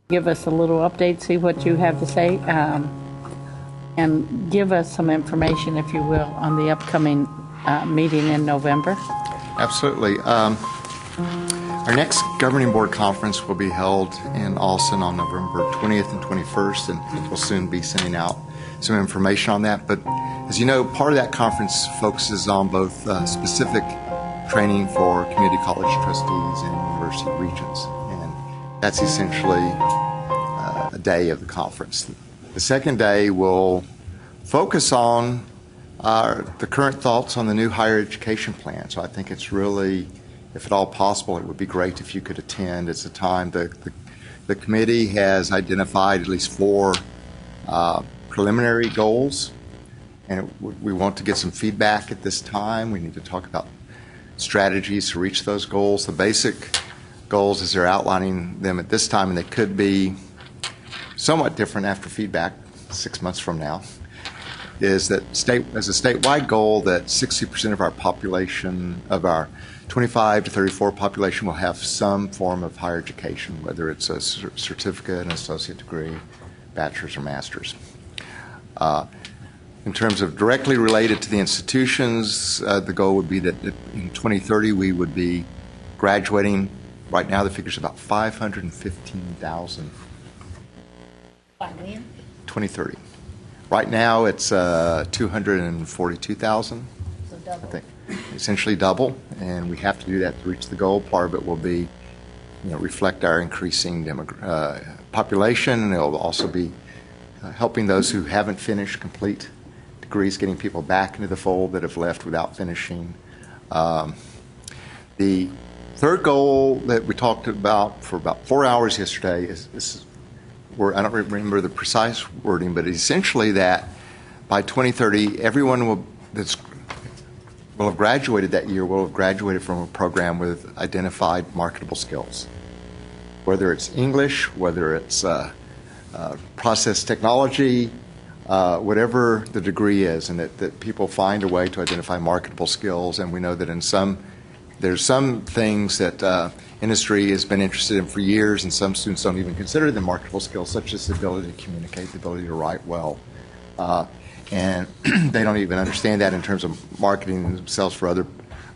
give us a little update, see what you have to say, and give us some information, if you will, on the upcoming meeting in November. Absolutely. Our next governing board conference will be held in Austin on November 20th and 21st, and we'll soon be sending out some information on that. But as you know, part of that conference focuses on both specific training for community college trustees and university regents, and that's essentially a day of the conference. The second day will focus on the current thoughts on the new higher education plan. So I think it's really, if at all possible, it would be great if you could attend. It's a time the committee has identified at least 4 preliminary goals, and we want to get some feedback at this time. We need to talk about strategies to reach those goals. The basic goals, as they're outlining them at this time, and they could be somewhat different after feedback 6 months from now, is that as a statewide goal that 60% of our population, of our 25 to 34 population, will have some form of higher education, whether it's a certificate, an associate degree, bachelor's or master's. In terms of directly related to the institutions, the goal would be that in 2030 we would be graduating. Right now the figure's about 515,000. By when? 2030. Right now it's 242,000. So double. I think essentially double, and we have to do that to reach the goal. Part of it will be, reflect our increasing population, and it will also be helping those who haven't finished complete degrees, getting people back into the fold that have left without finishing. The third goal that we talked about for about 4 hours yesterday is where I don't remember the precise wording, but essentially that by 2030, everyone will have graduated that year, will have graduated from a program with identified marketable skills, whether it's English, whether it's process technology, whatever the degree is, and that people find a way to identify marketable skills. And we know that there's some things that industry has been interested in for years, and some students don't even consider them marketable skills, such as the ability to communicate, the ability to write well. And they don't even understand that in terms of marketing themselves for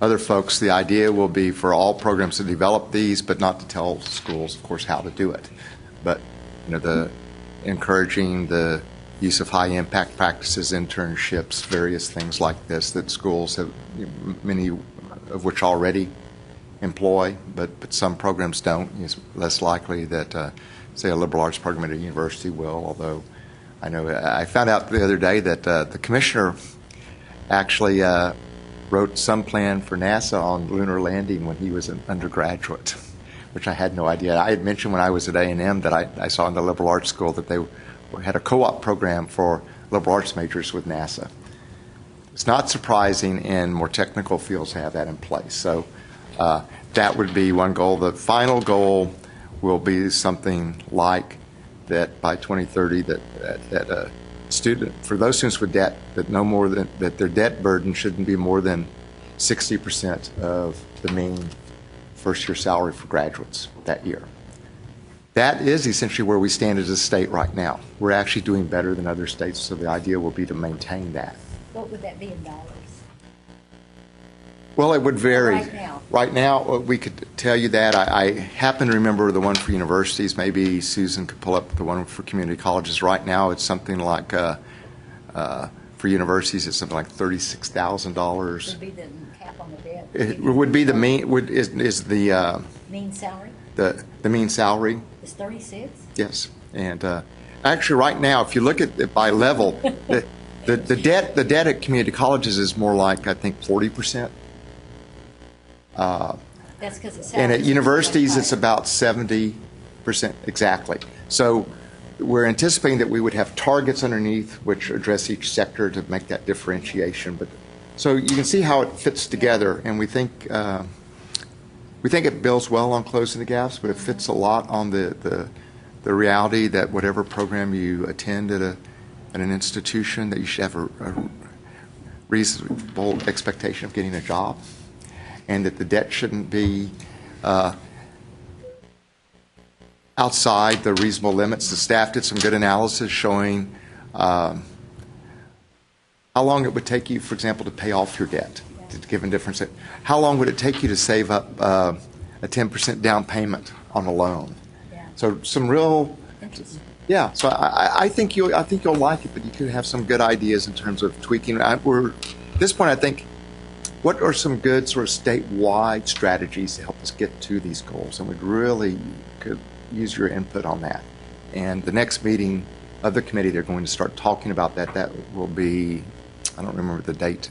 other folks. The idea will be for all programs to develop these, but not to tell schools, of course, how to do it. But the encouraging the use of high impact practices, internships, various things like this that schools have, many of which already employ, but some programs don't. It's less likely that, say, a liberal arts program at a university will, although I know I found out the other day that the commissioner actually wrote some plan for NASA on lunar landing when he was an undergraduate, which I had no idea. I had mentioned when I was at A&M that I saw in the liberal arts school that they had a co-op program for liberal arts majors with NASA. It's not surprising, and more technical fields have that in place. So that would be one goal. The final goal will be something like that by 2030 that a student, for those students with debt, that their debt burden shouldn't be more than 60% of the mean first-year salary for graduates that year. That is essentially where we stand as a state right now. We're actually doing better than other states, so the idea will be to maintain that. What would that be in dollars? Well, it would vary. Right now, we could tell you that. I happen to remember the one for universities. Maybe Susan could pull up the one for community colleges. Right now, it's something like, for universities, it's something like $36,000. Would be the cap on the debt. It would be the mean, is the Mean salary the mean salary. is 36. Yes, and actually, right now, if you look at it by level, the debt at community colleges is more like, I think, 40%. That's because it's And at universities, it's about 70% exactly. So we're anticipating that we would have targets underneath which address each sector to make that differentiation. But so you can see how it fits together, and we think it builds well on closing the gaps, but it fits a lot on the reality that whatever program you attend at an institution, that you should have a reasonable expectation of getting a job, and that the debt shouldn't be outside the reasonable limits. The staff did some good analysis showing how long it would take you, for example, to pay off your debt, given difference. How long would it take you to save up a 10% down payment on a loan? Yeah. So some real, yeah. So I think you'll like it, but you could have some good ideas in terms of tweaking. At this point, I think, what are some good sort of statewide strategies to help us get to these goals? And we'd really could use your input on that. And the next meeting of the committee, they're going to start talking about that. That will be, I don't remember the date,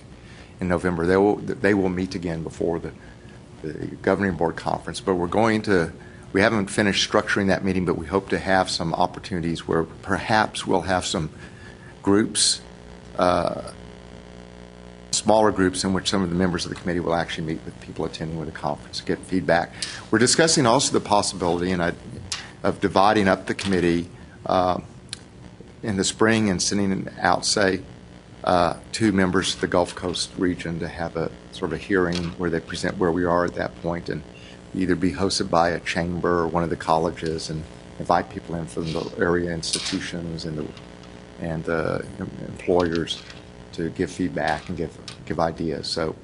in November. They will meet again before the governing board conference. But we haven't finished structuring that meeting, but we hope to have some opportunities where perhaps we'll have some groups, smaller groups in which some of the members of the committee will actually meet with people attending with the conference to get feedback. We're discussing also the possibility of dividing up the committee in the spring and sending out, say, 2 members of the Gulf Coast region to have a sort of a hearing where they present where we are at that point, and either be hosted by a chamber or one of the colleges and invite people in from the area institutions and employers to give feedback and give ideas. So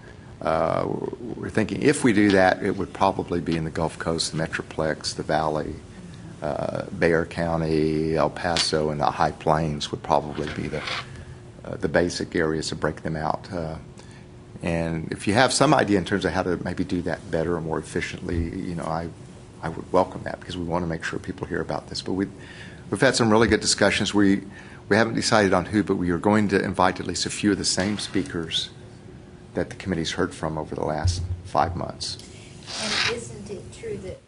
we're thinking if we do that, it would probably be in the Gulf Coast, the Metroplex, the Valley, Bexar County, El Paso, and the High Plains would probably be the basic areas to break them out. And if you have some idea in terms of how to maybe do that better or more efficiently, I would welcome that, because we want to make sure people hear about this. But we've had some really good discussions. We haven't decided on who, but we are going to invite at least a few of the same speakers that the committee's heard from over the last 5 months. And isn't it true that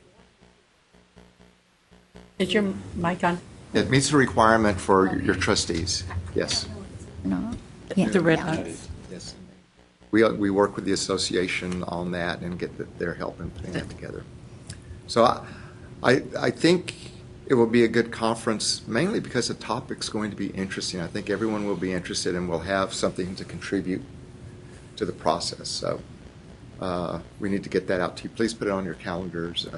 Is your mic on? It meets the requirement for your trustees. Yes. no? The red light. Yes. We work with the association on that and get their help in putting that together. So I think it will be a good conference, mainly because the topic's going to be interesting. I think everyone will be interested and will have something to contribute to the process. So we need to get that out to you. Please put it on your calendars.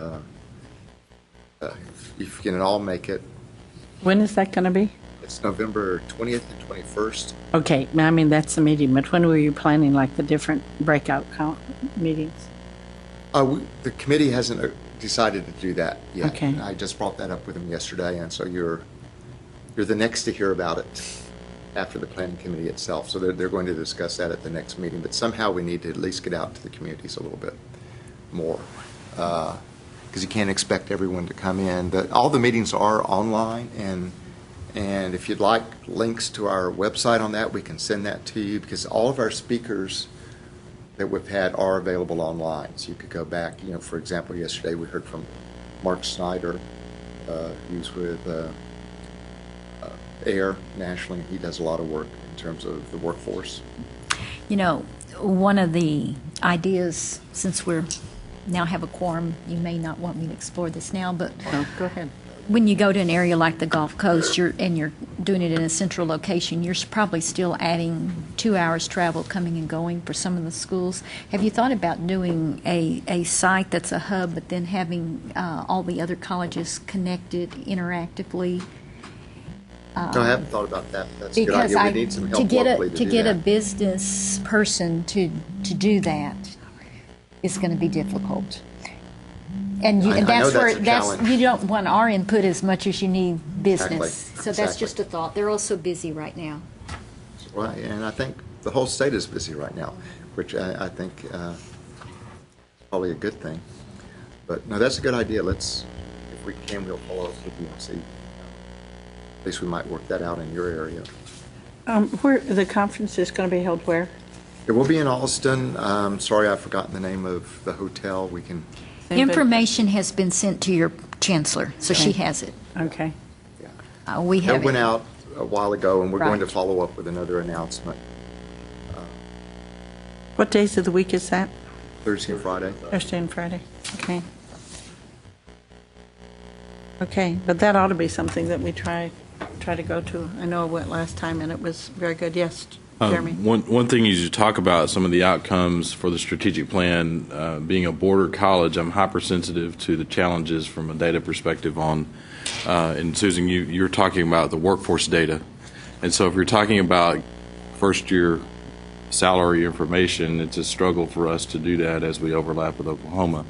If you can all make it. When is that going to be? It's November 20th and 21st. Okay, I mean, that's the meeting, but when were you planning, like, the different breakout meetings? The committee hasn't decided to do that yet. Okay. I just brought that up with them yesterday, and so you're the next to hear about it after the planning committee itself. So they're going to discuss that at the next meeting. But somehow we need to at least get out to the communities a little bit more, because you can't expect everyone to come in. All the meetings are online, and if you'd like links to our website on that, we can send that to you, because all of our speakers that we've had are available online. So you could go back, for example, yesterday we heard from Mark Snyder, who's with AIR nationally. He does a lot of work in terms of the workforce. One of the ideas, since we're now have a quorum, you may not want me to explore this now, but Oh, go ahead. when you go to an area like the Gulf Coast, you're doing it in a central location, you're probably still adding 2 hours travel coming and going for some of the schools. Have you thought about doing a site that's a hub, but then having all the other colleges connected interactively? No, I haven't thought about that. That's a good Because idea. We need some help locally to do get a that. business person to do that is going to be difficult. And I know that's where that's a challenge. you don't want our input as much as you need business. Exactly. So that's just a thought. They're also busy right now. Right, and I think the whole state is busy right now, which I think is probably a good thing. But no, that's a good idea. If we can, we'll follow up with you and see. At least we might work that out in your area. Where the conference is going to be held where? It will be in Alston. Sorry, I've forgotten the name of the hotel. We can. Information has been sent to your chancellor, so she Okay. has it. Okay. Yeah. We have It went out a while ago, and we're going to Right. follow up with another announcement What days of the week is that? Thursday and Friday. Thursday and Friday. Okay. Okay, but that ought to be something that we try to go to. I know I went last time, and it was very good. Yes, Jeremy? One thing is you talk about some of the outcomes for the strategic plan. Being a border college, I'm hypersensitive to the challenges from a data perspective on, and Susan, you're talking about the workforce data. And so if you're talking about first-year salary information, it's a struggle for us to do that as we overlap with Oklahoma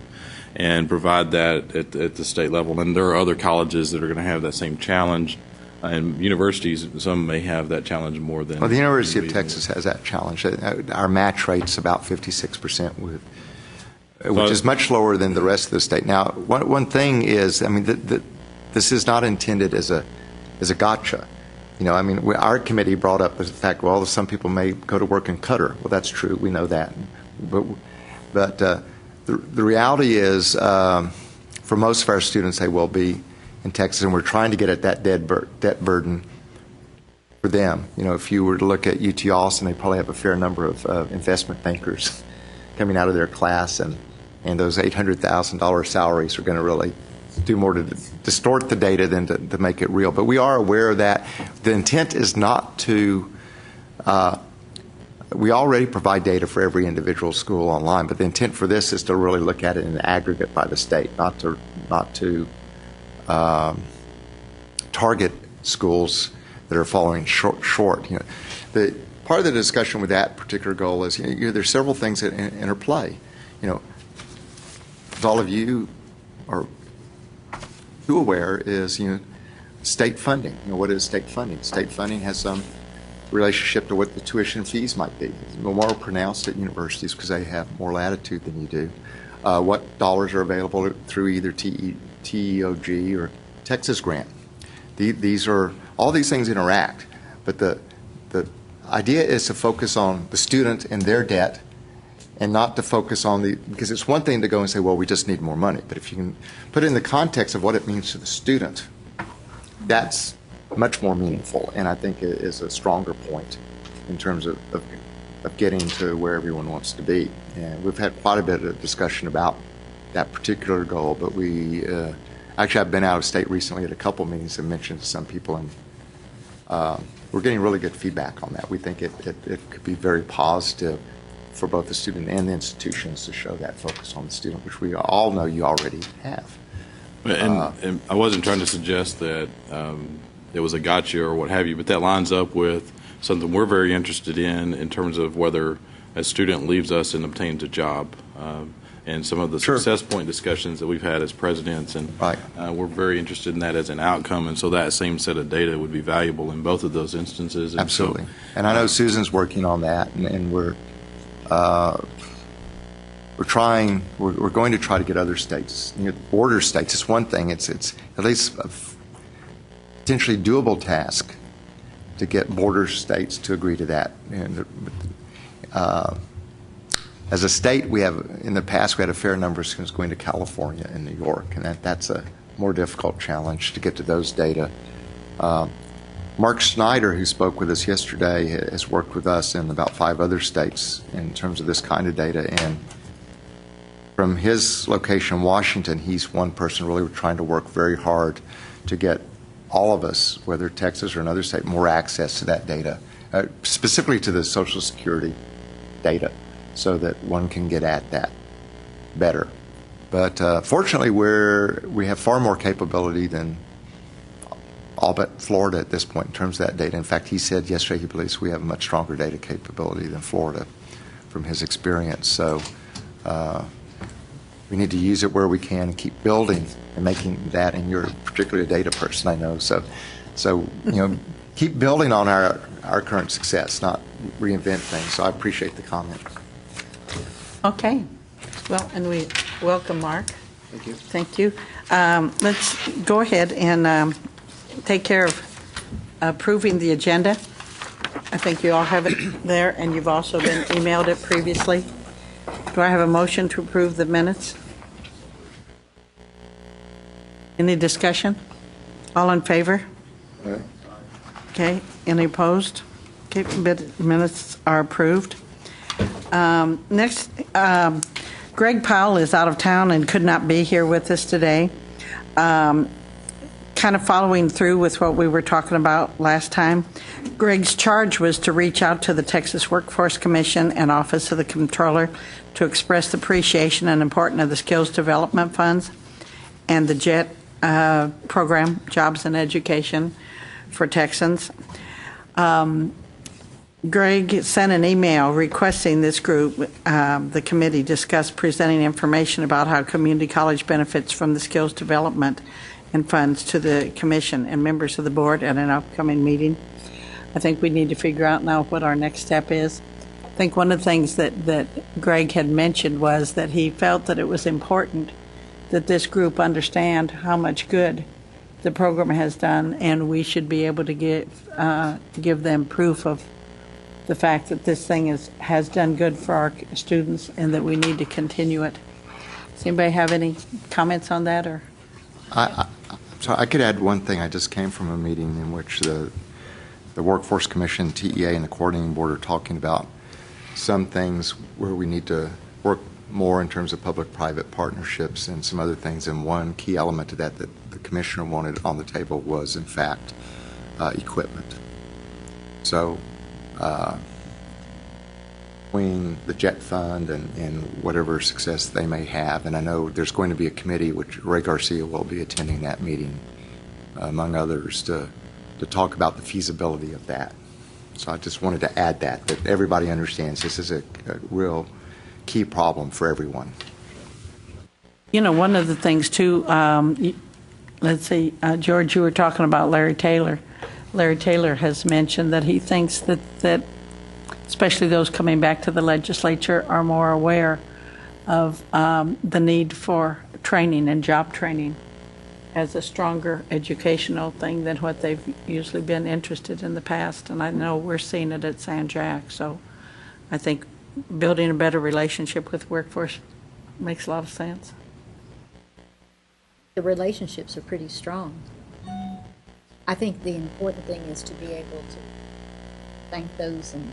and provide that at the state level. And there are other colleges that are going to have that same challenge. And universities, some may have that challenge more than. Well, the University of Texas has that challenge. Our match rate's about 56%, which is much lower than the rest of the state. Now, one thing is, I mean, this is not intended as a gotcha. You know, I mean, our committee brought up the fact, well, some people may go to work in Qatar. Well, that's true. We know that. But the reality is, for most of our students, they will be in Texas, and we're trying to get at that debt burden for them. You know, if you were to look at UT Austin, they probably have a fair number of investment bankers coming out of their class, and those $800,000 salaries are going to really do more to distort the data than to make it real. But we are aware of that. The intent is not to we already provide data for every individual school online, but the intent for this is to really look at it in the aggregate by the state, not to target schools that are falling short. You know, the part of the discussion with that particular goal is there's several things that interplay. You know, as all of you are too aware, is state funding. You know, what is state funding? State funding has some relationship to what the tuition fees might be. It's more pronounced at universities because they have more latitude than you do. What dollars are available through either TEOG or Texas Grant. All these things interact, but the idea is to focus on the student and their debt, and not to focus on because it's one thing to go and say, well, we just need more money, but if you can put it in the context of what it means to the student, that's much more meaningful, and I think it is a stronger point in terms of getting to where everyone wants to be. And we've had quite a bit of discussion about that particular goal, but we actually, I've been out of state recently at a couple meetings and mentioned to some people, and we're getting really good feedback on that. We think it could be very positive for both the student and the institutions to show that focus on the student, which we all know you already have. And I wasn't trying to suggest that it was a gotcha or what have you, but that lines up with something we're very interested in terms of whether a student leaves us and obtains a job. And some of the success point discussions that we've had as presidents, and we're very interested in that as an outcome, and so that same set of data would be valuable in both of those instances. And absolutely. And I know Susan's working on that, and we're going to try to get other states, border states. It's one thing. It's at least a potentially doable task to get border states to agree to that. And as a state, in the past we had a fair number of students going to California and New York, and that's a more difficult challenge to get to those data. Mark Snyder, who spoke with us yesterday, has worked with us in about 5 other states in terms of this kind of data, and from his location, Washington, he's one person really trying to work very hard to get all of us, whether Texas or another state, more access to that data, specifically to the Social Security data, so that one can get at that better. But fortunately, we have far more capability than all but Florida at this point in terms of that data. In fact, he said yesterday he believes we have a much stronger data capability than Florida from his experience. So we need to use it where we can and keep building and making that, and you're particularly a data person, I know. So keep building on our current success, not reinvent things. So I appreciate the comment. Okay. Well, and we welcome Mark. Thank you. Thank you. Let's go ahead and take care of approving the agenda. I think you all have it there, and you've also been emailed it previously. Do I have a motion to approve the minutes? Any discussion? All in favor? Okay. Any opposed? Okay. Minutes are approved. Next, Greg Powell is out of town and could not be here with us today. kind of following through with what we were talking about last time. Greg's charge was to reach out to the Texas Workforce Commission and Office of the Comptroller to express the appreciation and importance of the skills development funds and the JET program, Jobs and Education for Texans. Greg sent an email requesting this group, the committee, discuss presenting information about how community college benefits from the skills development and funds to the commission and members of the board at an upcoming meeting. I think we need to figure out now what our next step is. I think one of the things that Greg had mentioned was that he felt that it was important that this group understand how much good the program has done, and we should be able to give them proof of the fact that this thing has done good for our students and that we need to continue it. Does anybody have any comments on that? Or So I could add one thing. I just came from a meeting in which the Workforce Commission, TEA, and the Coordinating Board are talking about some things where we need to work more in terms of public-private partnerships and some other things. And one key element to that the Commissioner wanted on the table was, in fact, equipment. So between the JET Fund and whatever success they may have, and I know there's going to be a committee, which Ray Garcia will be attending that meeting, among others, to talk about the feasibility of that. So I just wanted to add that everybody understands this is a real key problem for everyone. you know, one of the things too, let's see, George, you were talking about Larry Taylor. Larry Taylor has mentioned that he thinks that especially those coming back to the legislature are more aware of the need for training and job training as a stronger educational thing than what they've usually been interested in the past. And I know we're seeing it at San Jac. So I think building a better relationship with workforce makes a lot of sense. The relationships are pretty strong. I think the important thing is to be able to thank those and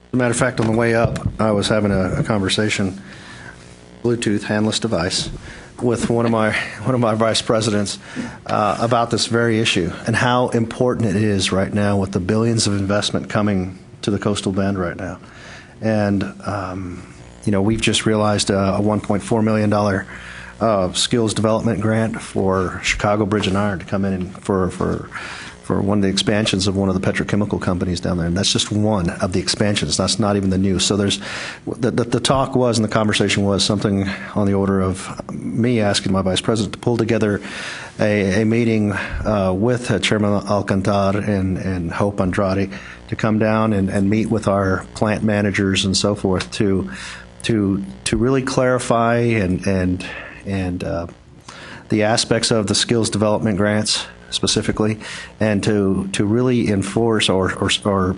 As a matter of fact, on the way up, I was having a conversation, Bluetooth handless device, with one of my vice presidents about this very issue and how important it is right now with the billions of investment coming to the coastal bend right now. And you know, we've just realized a $1.4 million skills development grant for Chicago Bridge and Iron to come in and for one of the expansions of one of the petrochemical companies down there. And that's just one of the expansions. That's not even the new. So there's the talk was, and the conversation was something on the order of me asking my vice president to pull together a meeting with Chairman Alcantar and Hope Andrade to come down and meet with our plant managers and so forth to really clarify and the aspects of the skills development grants specifically, and to really enforce or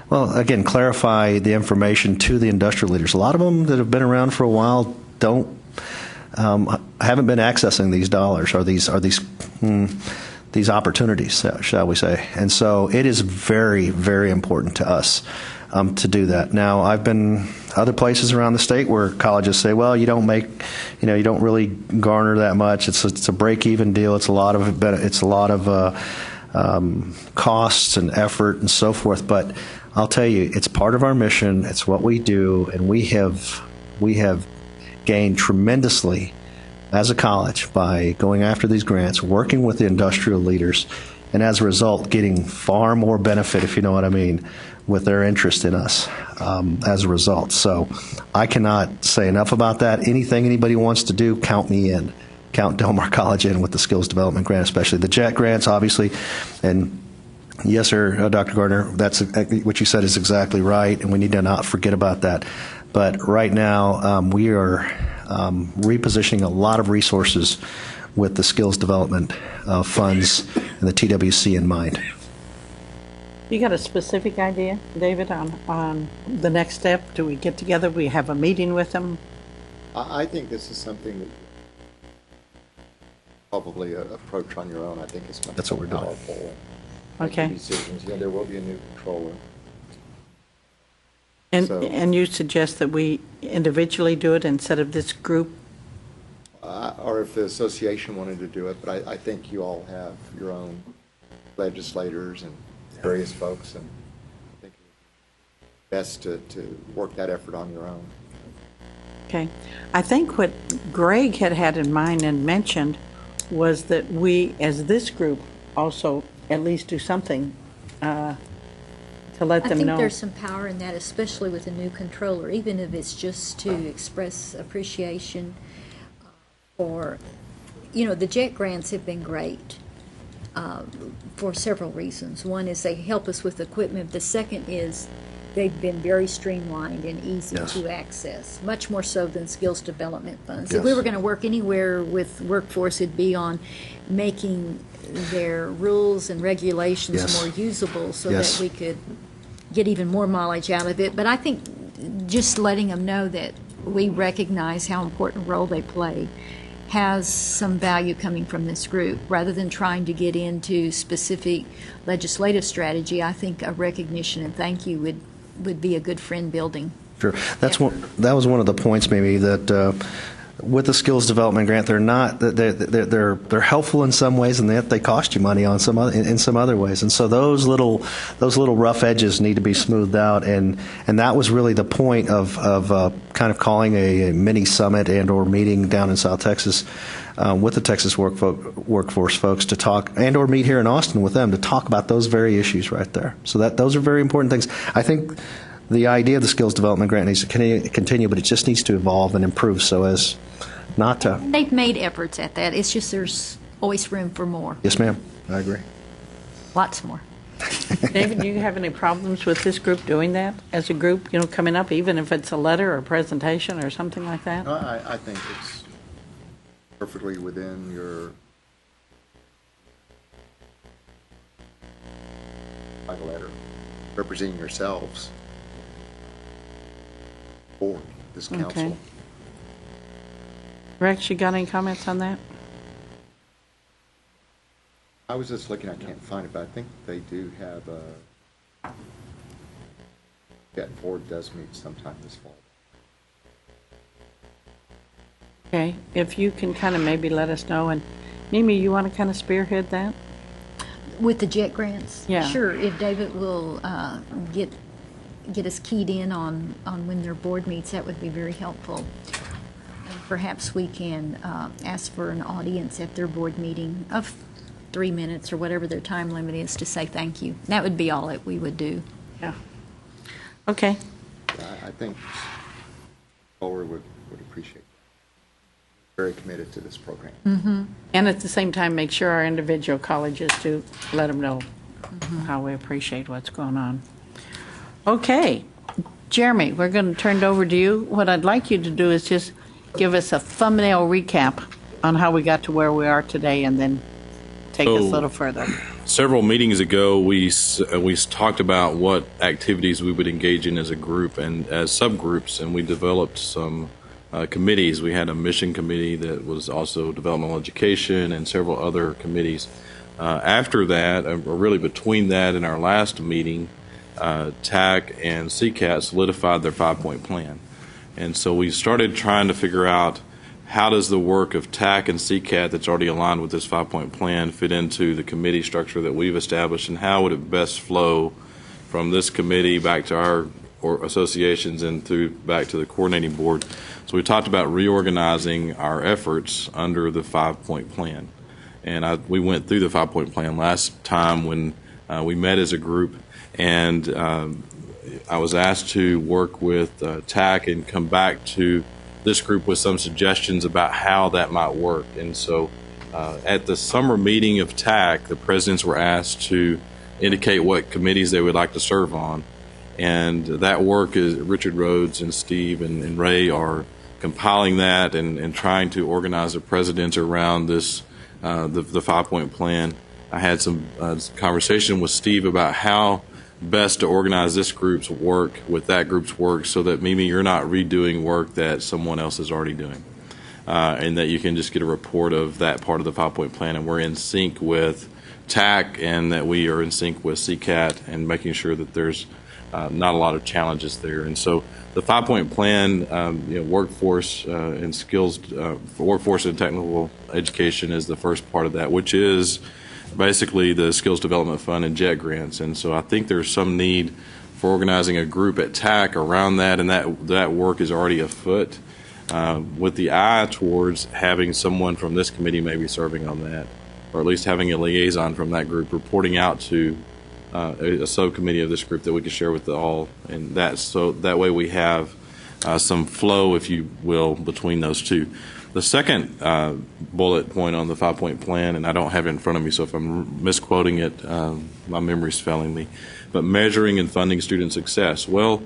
well, again, clarify the information to the industrial leaders. A lot of them that have been around for a while haven't been accessing these dollars or these opportunities, shall we say. And so it is very, very important to us to do that. Now, I've been other places around the state where colleges say, well, you don't really garner that much. It's a break-even deal. It's a lot of costs and effort and so forth. But I'll tell you, it's part of our mission. It's what we do, and we have gained tremendously as a college by going after these grants, working with the industrial leaders, and as a result, getting far more benefit, if you know what I mean, with their interest in us as a result. So I cannot say enough about that. Anything anybody wants to do, count me in. Count Del Mar College in with the skills development grant, especially the JET grants, obviously. And yes, sir, Dr. Gardner, that's what you said is exactly right, and we need to not forget about that. But right now, we are repositioning a lot of resources with the skills development funds and the TWC in mind. You got a specific idea, David, on the next step? Do we get together? We have a meeting with them? I think this is something that probably approach on your own. I think it's much That's what we're doing. powerful. Okay. Decisions. Yeah, there will be a new controller. And So- and you suggest that we individually do it instead of this group? or if the association wanted to do it, but I think you all have your own legislators and various folks, and I think it's best to work that effort on your own. Okay. I think what Greg had in mind and mentioned was that we, as this group, also at least do something to let I them think know. there's some power in that, especially with a new controller, even if it's just to express appreciation for, the JET grants have been great for several reasons. One is they help us with equipment. The second is they've been very streamlined and easy Yes. to access, much more so than skills development funds. If we Yes. were going to work anywhere with workforce, it'd be on making their rules and regulations Yes. more usable so Yes. that we could get even more mileage out of it. But I think just letting them know that we recognize how important role they play has some value coming from this group. Rather than trying to get into specific legislative strategy, I think a recognition and thank you would be a good friend building. Sure. That was one of the points maybe that with the skills development grant, they're helpful in some ways, and they cost you money on in some other ways. And so those little rough edges need to be smoothed out, and that was really the point of kind of calling a mini summit and/or meeting down in South Texas with the Texas workforce folks to talk, and/or meet here in Austin with them to talk about those very issues right there. So those are very important things. I think the idea of the skills development grant needs to continue, but it just needs to evolve and improve so as not to. They've made efforts at that. It's just there's always room for more, Yes, ma'am. I agree. lots more. David, do you have any problems with this group doing that as a group, coming up, even if it's a letter or a presentation or something like that? No, I think it's perfectly within your like a letter representing yourselves for this council. Okay. Rex, you got any comments on that? I was just looking, I can't find it, but I think they do have a, that board does meet sometime this fall. Okay, if you can kind of maybe let us know, and Mimi, you want to kind of spearhead that? With the JET grants? Yeah. Sure, if David will get us keyed in on when their board meets, that would be very helpful. And perhaps we can ask for an audience at their board meeting of 3 minutes or whatever their time limit is to say thank you. That would be all that we would do. Yeah. Okay, I think Bowler would appreciate it. Very committed to this program. and at the same time, make sure our individual colleges do let them know how we appreciate what's going on. Okay, Jeremy, we're going to turn it over to you. What I'd like you to do is just give us a thumbnail recap on how we got to where we are today, and then take us a little further. Several meetings ago, we talked about what activities we would engage in as a group and as subgroups, and we developed some committees. We had a mission committee that was also developmental education and several other committees. After that, or really between that and our last meeting, TAC and CCAT solidified their 5-point plan. And so we started trying to figure out how does the work of TAC and CCAT that's already aligned with this 5-point plan fit into the committee structure that we've established, and how would it best flow from this committee back to our associations and back to the coordinating board. So we talked about reorganizing our efforts under the 5-point plan. And we went through the 5-point plan last time when we met as a group, and I was asked to work with TAC and come back to this group with some suggestions about how that might work. And so at the summer meeting of TAC, the presidents were asked to indicate what committees they would like to serve on. And that work is Richard Rhodes and Steve and Ray are compiling that and trying to organize the presidents around this, the 5-point plan. I had some conversation with Steve about how best to organize this group's work with that group's work so that, Mimi, you're not redoing work that someone else is already doing. And that you can just get a report of that part of the 5-point plan, and we're in sync with TAC and that we are in sync with CCAT, and making sure that there's not a lot of challenges there. And so the 5-point plan, workforce and skills, workforce and technical education is the first part of that, which is basically the Skills Development Fund and JET grants. And so I think there's some need for organizing a group at TAC around that, and that work is already afoot with the eye towards having someone from this committee maybe serving on that, or at least having a liaison from that group reporting out to a subcommittee of this group that we could share with all, and that way we have some flow, if you will, between those two. The second bullet point on the 5-point plan, and I don't have it in front of me, so if I'm misquoting it, my memory's failing me, but measuring and funding student success. Well,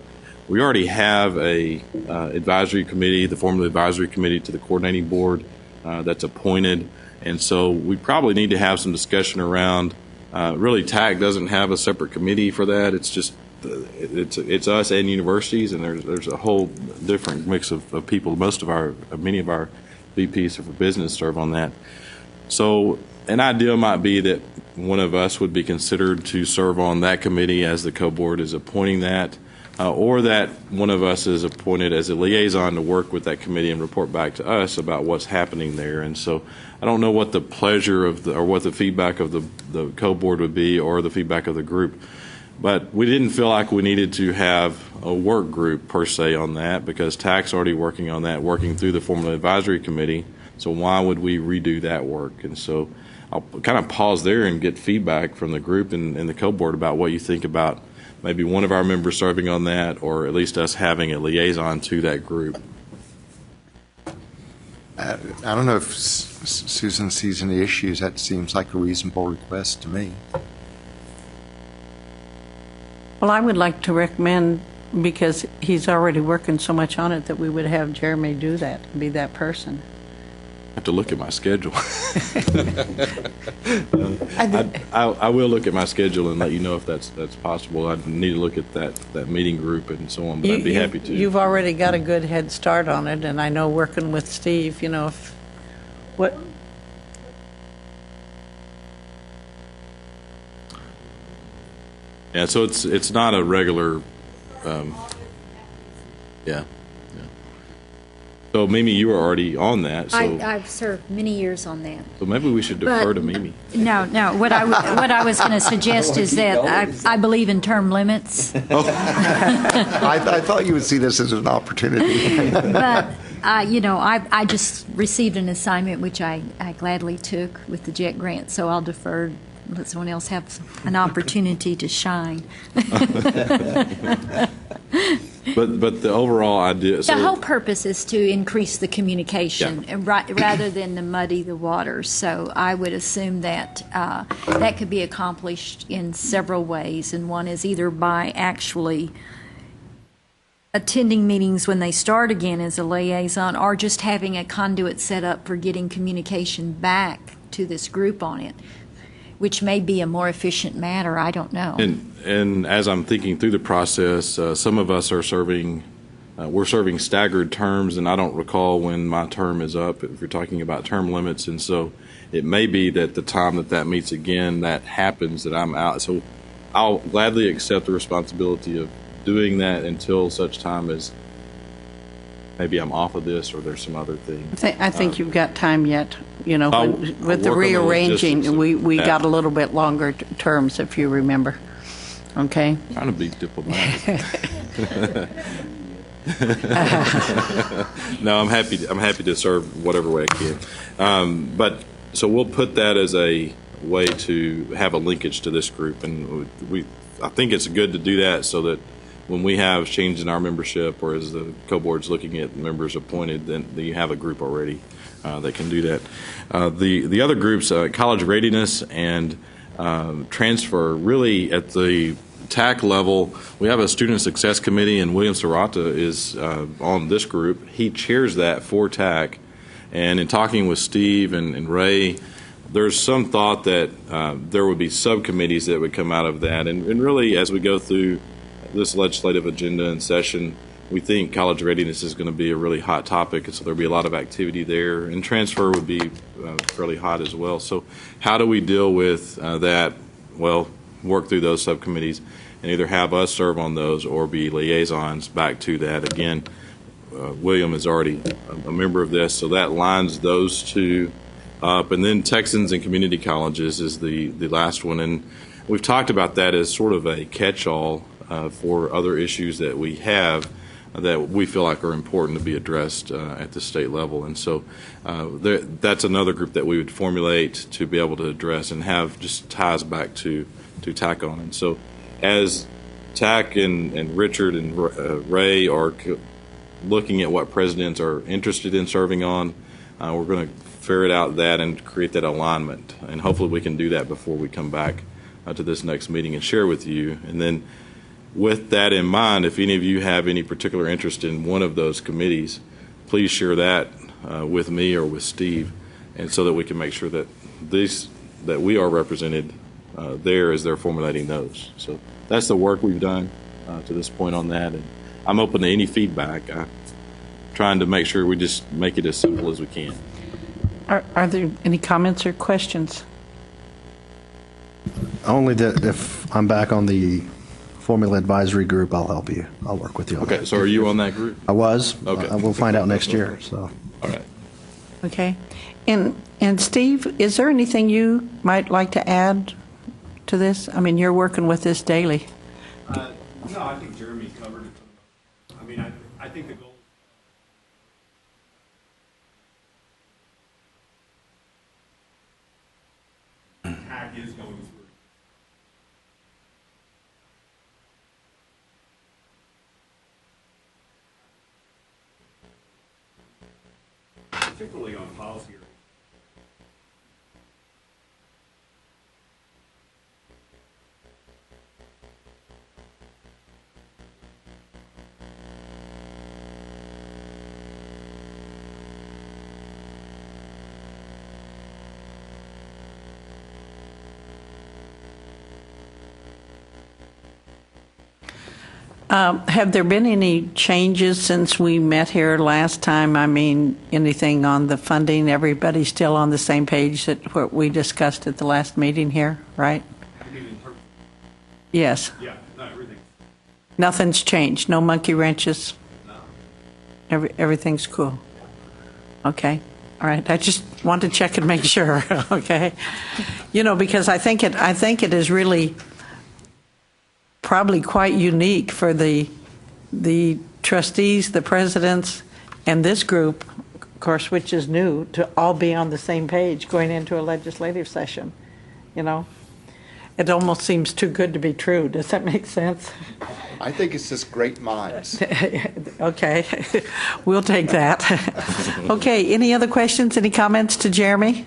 we already have a advisory committee, the formal advisory committee to the coordinating board that's appointed, and so we probably need to have some discussion around. Really, TAC doesn't have a separate committee for that. It's just it's us and universities, and there's a whole different mix of people. Many of our VPs for business serve on that. So an idea might be that one of us would be considered to serve on that committee as the co-board is appointing that, or that one of us is appointed as a liaison to work with that committee and report back to us about what's happening there. And so I don't know what the pleasure or what the feedback of the co-board would be, or the feedback of the group. But we didn't feel like we needed to have a work group per se on that, because TAC's already working on that, working through the formal advisory committee. So why would we redo that work? And so I'll kind of pause there and get feedback from the group and the co-board about what you think about maybe one of our members serving on that, or at least us having a liaison to that group. I don't know if Susan sees any issues. That seems like a reasonable request to me. Well, I would like to recommend, because he's already working so much on it, that we would have Jeremy do that, be that person. I have to look at my schedule. I will look at my schedule and let you know if that's possible. I need to look at that meeting group and so on, but I'd be happy to. You've already got a good head start on it, and I know working with Steve, Yeah, so it's not a regular, yeah. So Mimi, you were already on that. So, I've served many years on that. so maybe we should defer to Mimi. No. What I was going to suggest is that I believe in term limits. I thought you would see this as an opportunity. But, I just received an assignment which I gladly took with the JET grant, so I'll defer, let someone else have an opportunity to shine. But the overall idea. The whole purpose is to increase the communication rather than to muddy the waters. So I would assume that that could be accomplished in several ways, and one is either by actually attending meetings when they start again as a liaison, or just having a conduit set up for getting communication back to this group on it, which may be a more efficient matter. I don't know. And as I'm thinking through the process, some of us are we're serving staggered terms, and I don't recall when my term is up, if you're talking about term limits. And so it may be that the time that meets again, that happens, that I'm out. So I'll gladly accept the responsibility of doing that until such time as maybe I'm off of this or there's some other thing. I think you've got time yet. With the work on the rearranging, logistics we of got that. a little bit longer terms, if you remember. Okay? Trying to be diplomatic. No, I'm happy to serve whatever way I can. But so we'll put that as a way to have a linkage to this group, and I think it's good to do that so that when we have change in our membership, or as the co-board's looking at members appointed, then you have a group already that can do that. The other groups, college readiness and transfer, really at the TAC level, we have a student success committee, and William Serrata is on this group. He chairs that for TAC, and in talking with Steve and Ray, there's some thought that there would be subcommittees that would come out of that, and really as we go through this legislative agenda and session, we think college readiness is going to be a really hot topic, and so there'll be a lot of activity there, and transfer would be fairly hot as well. So how do we deal with that? Well, work through those subcommittees. and either have us serve on those or be liaisons back to that. Again, William is already a member of this, so that lines those two up. And then Texans and community colleges is the last one. And we've talked about that as sort of a catch-all for other issues that we have that we feel like are important to be addressed at the state level. And so that's another group that we would formulate to be able to address and have just ties back to TAC on. And so as TAC and Richard and Ray are looking at what presidents are interested in serving on, we're going to ferret out that and create that alignment. And hopefully we can do that before we come back to this next meeting and share with you. And then with that in mind, if any of you have any particular interest in one of those committees, please share that with me or with Steve, and so that we can make sure that that we are represented there as they're formulating those. So that's the work we've done to this point on that, and I'm open to any feedback. I'm trying to make sure we just make it as simple as we can. Are there any comments or questions? Only that if I'm back on the Formula Advisory Group, I'll help you. I'll work with you on that. Okay, so are you on that group? I was. Okay. We'll find out next year. So. All right. Okay. And Steve, is there anything you might like to add to this? I mean, you're working with this daily. No, I think Jeremy covered it. I mean, I think the goal. TAC is going through. Particularly on policy. Have there been any changes since we met here last time? I mean, anything on the funding? Everybody's still on the same page that what we discussed at the last meeting here, right? Yes. Yeah, no, everything. Nothing's changed. No monkey wrenches. No. Everything's cool. Okay. All right. I just want to check and make sure. Okay. You know, because I think it is really probably quite unique for the trustees, the presidents, and this group, of course, which is new, to all be on the same page going into a legislative session. You know, it almost seems too good to be true. Does that make sense? I think it's just great minds. Okay, we'll take that. Okay, any other questions, any comments to Jeremy?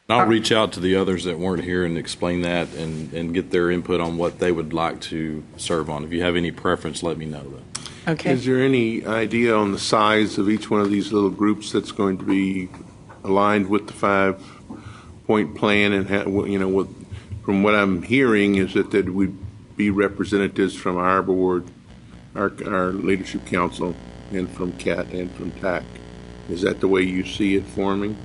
I'll reach out to the others that weren't here and explain that and get their input on what they would like to serve on. If you have any preference, let me know, though. Okay. Is there any idea on the size of each one of these little groups that's going to be aligned with the 5-point plan? And from what I'm hearing is that there would be representatives from our board, our leadership council, and from CAT and from TAC. Is that the way you see it forming?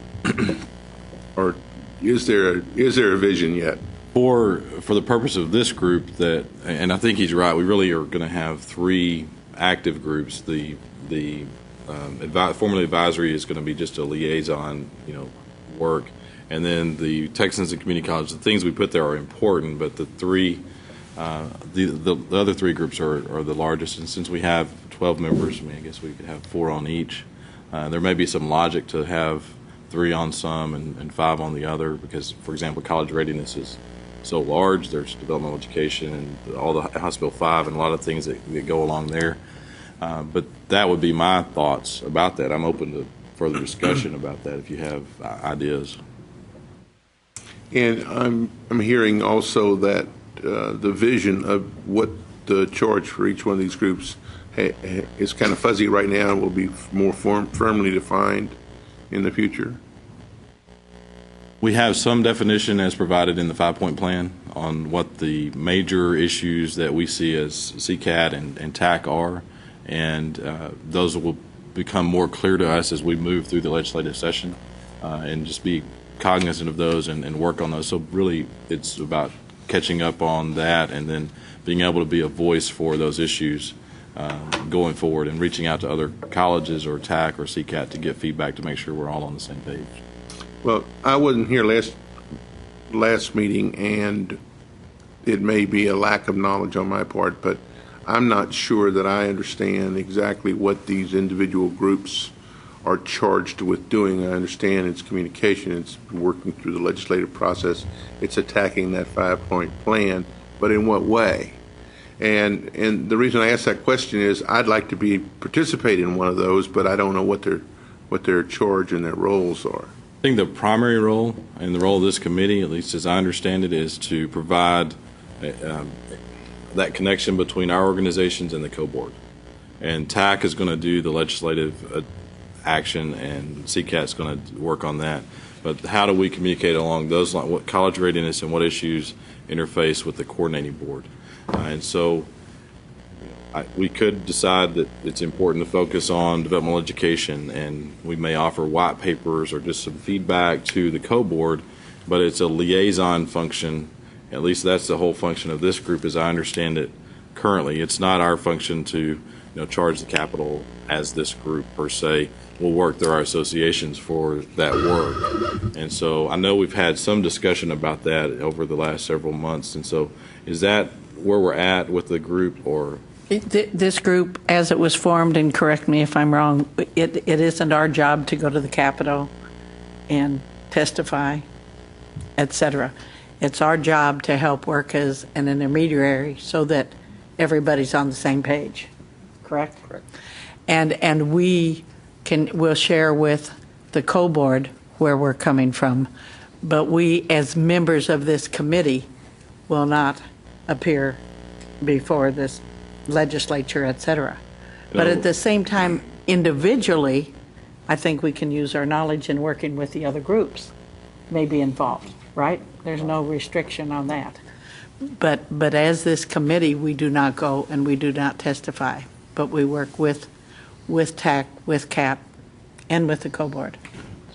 Or is there a vision yet? For the purpose of this group, and I think he's right, we really are going to have 3 active groups. The formula advisory is going to be just a liaison, work, and then the Texans and community college. The things we put there are important, but the other 3 groups are the largest. And since we have 12 members, I guess we could have 4 on each. There may be some logic to have 3 on some and 5 on the other, because, for example, college readiness is so large. There's developmental education and all the House Bill 5 and a lot of things that go along there. But that would be my thoughts about that. I'm open to further discussion about that if you have ideas. And I'm hearing also that the vision of what the charge for each one of these groups is kind of fuzzy right now and will be more firmly defined in the future. We have some definition as provided in the 5-point plan on what the major issues that we see as CCAT and TAC are, and those will become more clear to us as we move through the legislative session, and just be cognizant of those and work on those. So really it's about catching up on that, and then being able to be a voice for those issues going forward, and reaching out to other colleges or TAC or CCAT to get feedback to make sure we're all on the same page. Well, I wasn't here last meeting, and it may be a lack of knowledge on my part, but I'm not sure that I understand exactly what these individual groups are charged with doing. I understand it's communication, it's working through the legislative process, it's attacking that 5-point plan, but in what way? And the reason I ask that question is I'd like to participate in one of those, but I don't know what their charge and their roles are. I think the primary role and the role of this committee, at least as I understand it, is to provide that connection between our organizations and the co-board. And TAC is going to do the legislative action, and CCAT is going to work on that. But how do we communicate along those lines? What college readiness and what issues interface with the coordinating board? And so we could decide that it's important to focus on developmental education, and we may offer white papers or just some feedback to the co-board, but it's a liaison function. At least that's the whole function of this group as I understand it currently. It's not our function to charge the capital as this group per se. We'll work through our associations for that work. And so I know we've had some discussion about that over the last several months. And so is that where we're at with the group, or? This group, as it was formed, and correct me if I'm wrong, it isn't our job to go to the Capitol and testify, et cetera. It's our job to help work as an intermediary so that everybody's on the same page. Correct? Correct. And we'll share with the co-board where we're coming from, but we, as members of this committee, will not appear before this legislature, et cetera. But at the same time, individually, I think we can use our knowledge in working with the other groups may be involved, right? There's no restriction on that. But as this committee, we do not go and we do not testify, but we work with TAC, with CAP, and with the co-board.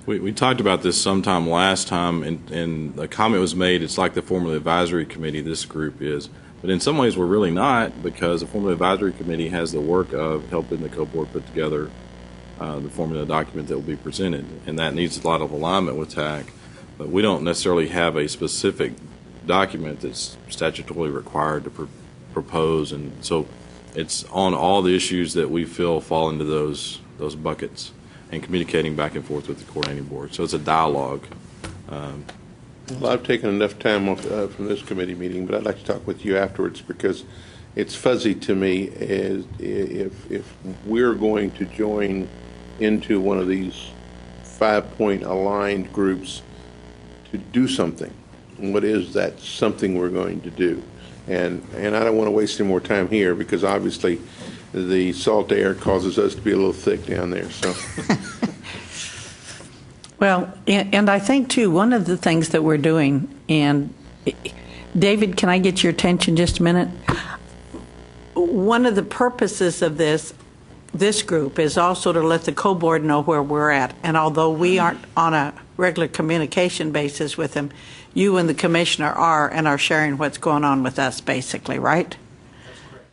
We talked about this sometime last time, and a comment was made, it's like the Formula Advisory Committee, this group is. But in some ways, we're really not, because the Formula Advisory Committee has the work of helping the co-board put together the formula document that will be presented, and that needs a lot of alignment with TAC. But we don't necessarily have a specific document that's statutorily required to propose, and so it's on all the issues that we feel fall into those buckets, and communicating back and forth with the coordinating board. So it's a dialogue. Well, I've taken enough time off from this committee meeting, but I'd like to talk with you afterwards, because it's fuzzy to me as if we're going to join into one of these 5-point aligned groups to do something. What is that something we're going to do? And I don't want to waste any more time here, because obviously the salt air causes us to be a little thick down there. So. Well, and I think, too, one of the things that we're doing, and David, can I get your attention just a minute? One of the purposes of this group is also to let the co-board know where we're at. And although we aren't on a regular communication basis with them, you and the commissioner are, and are sharing what's going on with us, basically, right? That's correct.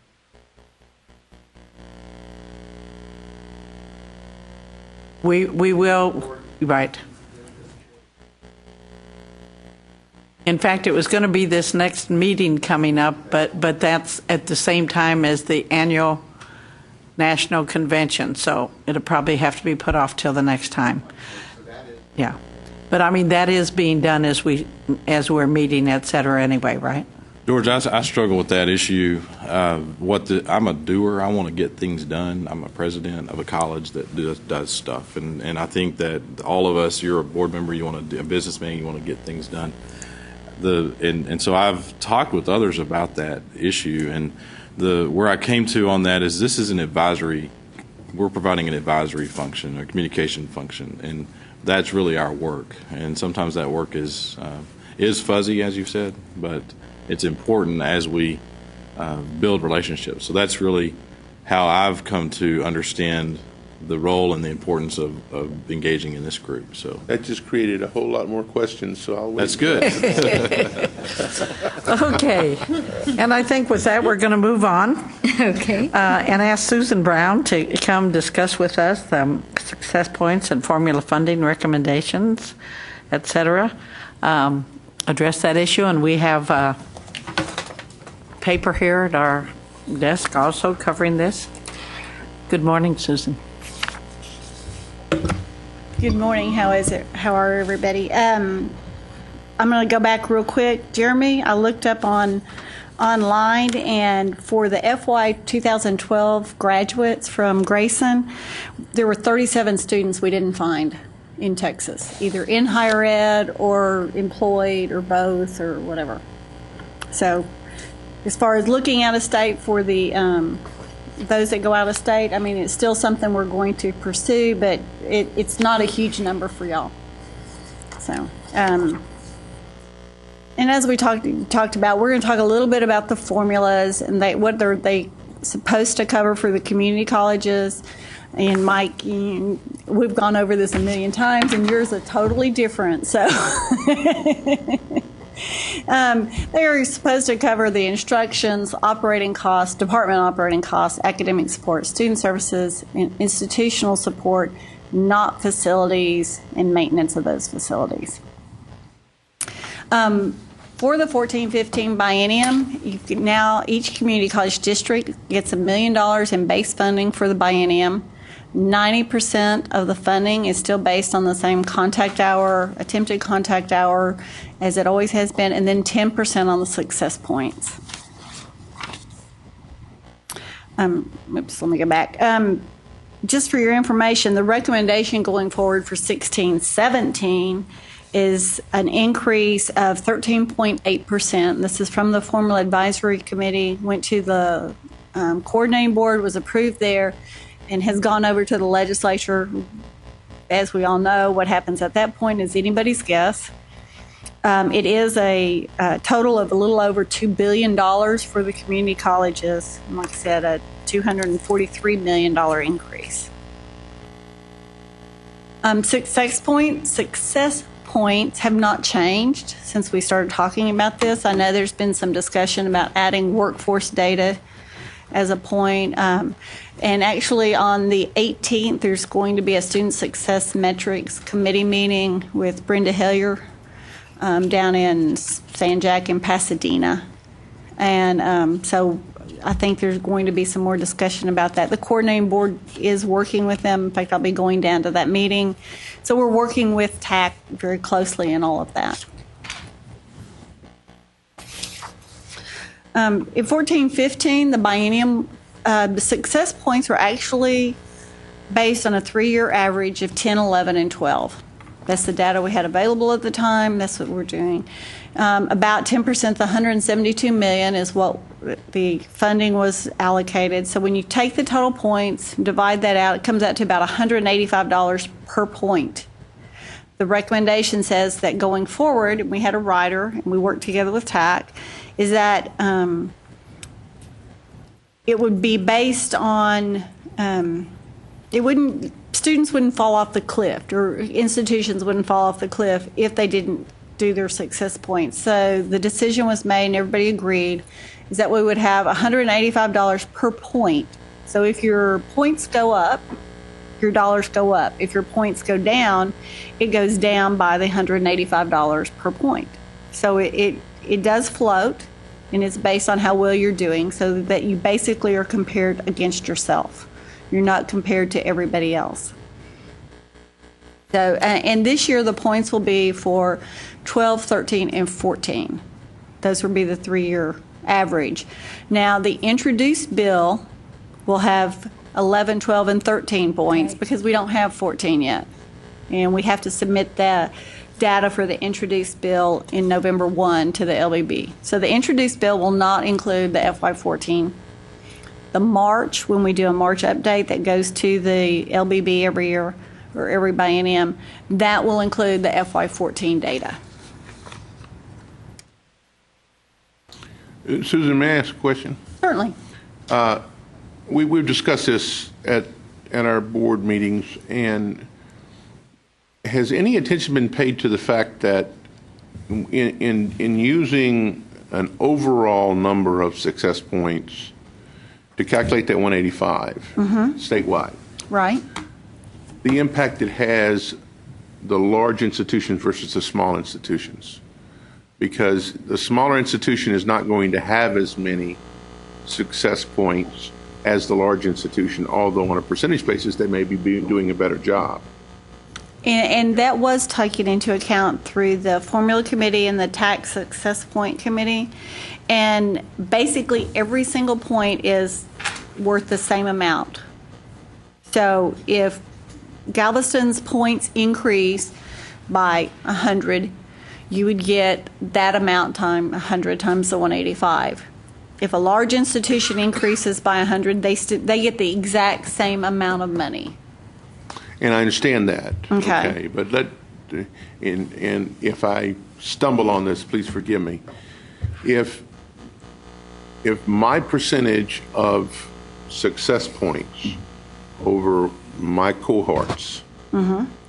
We will, right. In fact, it was going to be this next meeting coming up, but that's at the same time as the annual national convention, so it'll probably have to be put off till the next time. Yeah. But I mean, that is being done as we're meeting, et cetera, anyway, right? George, I struggle with that issue. I'm a doer. I want to get things done. I'm a president of a college that does stuff, and I think that all of us, you're a board member, you want to, a businessman, you want to get things done. And so I've talked with others about that issue, and where I came to on that is this is an advisory. We're providing an advisory function, a communication function, and that's really our work. And sometimes that work is fuzzy, as you said, but it's important as we build relationships. So that's really how I've come to understand the role and the importance of engaging in this group. So That just created a whole lot more questions, so I'll wait. that's good. Okay. And I think with that, we're going to move on Okay. and ask Susan Brown to come discuss with us success points and formula funding recommendations, et cetera. Address that issue. And we have paper here at our desk also covering this. Good morning, Susan. Good morning. How is it? How are everybody? I'm going to go back real quick. Jeremy, I looked up online, and for the FY 2012 graduates from Grayson, there were 37 students we didn't find in Texas, either in higher ed or employed or both or whatever. So as far as looking out of state for the those that go out of state, I mean, it's still something we're going to pursue, but it's not a huge number for y'all. So, and as we talked about, we're going to talk a little bit about the formulas and what they supposed to cover for the community colleges. And Mike, we've gone over this a million times, and yours are totally different. So. They are supposed to cover the instructions, operating costs, department operating costs, academic support, student services, institutional support, not facilities, and maintenance of those facilities. For the 14-15 biennium, now each community college district gets $1 million in base funding for the biennium. 90% of the funding is still based on the same contact hour, attempted contact hour, as it always has been, and then 10% on the success points. Let me go back. Just for your information, the recommendation going forward for 16-17 is an increase of 13.8%. This is from the Formula Advisory Committee, went to the coordinating board, was approved there, and has gone over to the legislature. As we all know, what happens at that point is anybody's guess. It is a total of a little over $2 billion for the community colleges. And like I said, a $243 million increase. Success points have not changed since we started talking about this. I know there's been some discussion about adding workforce data as a point. And actually on the 18th, there's going to be a Student Success Metrics Committee meeting with Brenda Hellier down in San Jac in Pasadena. And so I think there's going to be some more discussion about that. The coordinating board is working with them. In fact, I'll be going down to that meeting. So we're working with TAC very closely in all of that. In 14-15, the biennium, the success points were actually based on a 3-year average of 10, 11, and 12. That's the data we had available at the time. That's what we're doing. About 10%, the $172 million is what the funding was allocated. So when you take the total points, divide that out, it comes out to about $185 per point. The recommendation says that going forward, and we had a writer, and we worked together with TAC, is that it would be based on, students wouldn't fall off the cliff, or institutions wouldn't fall off the cliff if they didn't do their success points. So the decision was made, and everybody agreed, is that we would have $185 per point. So if your points go up, your dollars go up. If your points go down, it goes down by the $185 per point. So it does float, and it's based on how well you're doing, so that you basically are compared against yourself. You're not compared to everybody else. So, and this year the points will be for 12, 13, and 14. Those will be the 3-year average. Now, the introduced bill will have 11, 12, and 13 points because we don't have 14 yet. And we have to submit the data for the introduced bill in November 1 to the LBB. So the introduced bill will not include the FY14. The March, when we do a March update that goes to the LBB every year or every biennium, that will include the FY14 data. Susan, may I ask a question? Certainly. We've discussed this at at our board meetings, and has any attention been paid to the fact that in using an overall number of success points to calculate that 185 statewide, Right? the impact it has the large institutions versus the small institutions? Because the smaller institution is not going to have as many success points as the large institution, although on a percentage basis they may be doing a better job. And that was taken into account through the formula committee and the tax success point committee. And basically, every single point is worth the same amount. So if Galveston's points increase by 100, you would get that amount time 100 times the 185. If a large institution increases by 100, they get the exact same amount of money. And I understand that. Okay. But and if I stumble on this, please forgive me. If my percentage of success points over my cohorts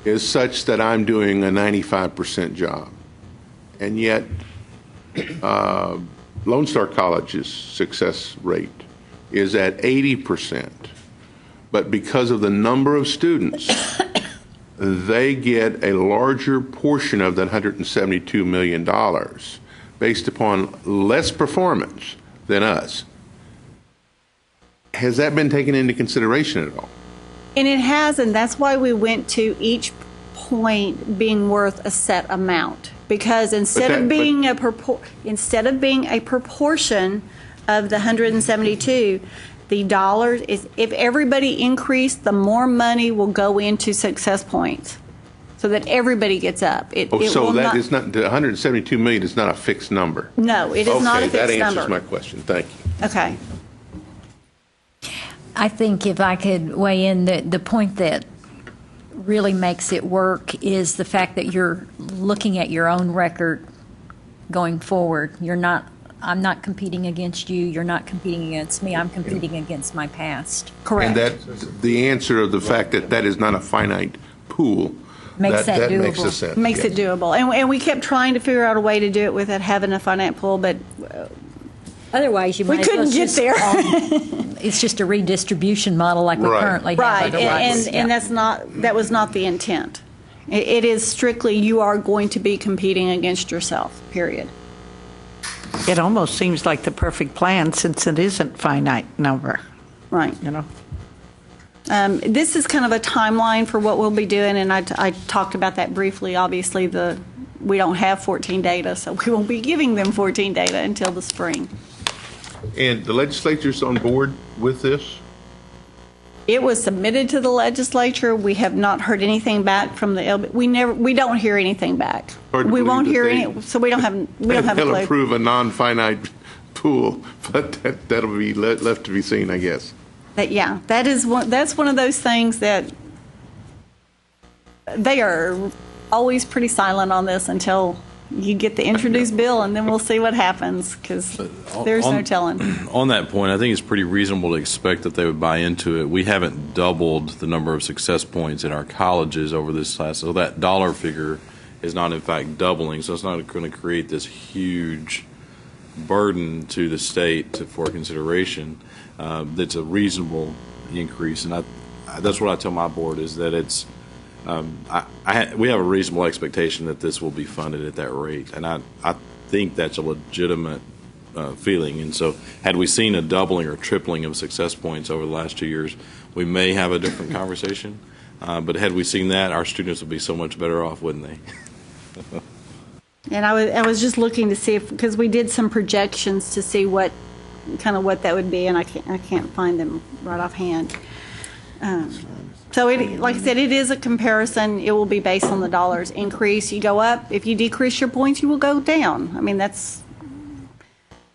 is such that I'm doing a 95% job, and yet Lone Star College's success rate is at 80%. But because of the number of students, they get a larger portion of that $172 million based upon less performance than us. Has that been taken into consideration at all? And it has, and that's why we went to each point being worth a set amount. Because instead of being a proportion of the 172, the dollars is, if everybody increased, the more money will go into success points, so that everybody gets up. So that is not, the 172 million is not a fixed number. No, it is not a fixed that number. answers my question. Thank you. Okay. I think if I could weigh in, the point that really makes it work is the fact that you're looking at your own record going forward. I'm not competing against you. You're not competing against me. I'm competing against my past. Correct. And that's the answer of the fact that that is not a finite pool. Makes that doable. Makes sense. Makes yes. it doable. And we kept trying to figure out a way to do it without having a finite pool, but Otherwise, you we might couldn't get there. It's just a redistribution model like we Right. currently have. Right, otherwise. and that was not the intent. It is strictly you are going to be competing against yourself, period. It almost seems like the perfect plan since it isn't finite number, Right. you know? This is kind of a timeline for what we'll be doing, and I talked about that briefly. Obviously, we don't have 14 data, so we won't be giving them 14 data until the spring. And the legislature's on board with this? It was submitted to the legislature. We have not heard anything back from the LB. We don't hear anything back. Hard to We believe don't that hear they- any, so we don't have a They'll clue. approve a non-finite pool, but that'll be left to be seen, I guess. That's one of those things that they are always pretty silent on this until you get the introduced bill, and then we'll see what happens, because there's no telling. On that point, I think it's pretty reasonable to expect that they would buy into it. We haven't doubled the number of success points in our colleges over this class, so that dollar figure is not in fact doubling. So it's not going to create this huge burden to the state for consideration. That's a reasonable increase, and that's what I tell my board is that it's. We have a reasonable expectation that this will be funded at that rate, and I think that's a legitimate feeling. And so, had we seen a doubling or tripling of success points over the last 2 years, we may have a different conversation. But had we seen that, our students would be so much better off, wouldn't they? And I was just looking to see because we did some projections to see what that would be, and I can't find them right offhand. So, like I said, it is a comparison. It will be based on the dollars increase. You go up. If you decrease your points, you will go down. I mean, that's...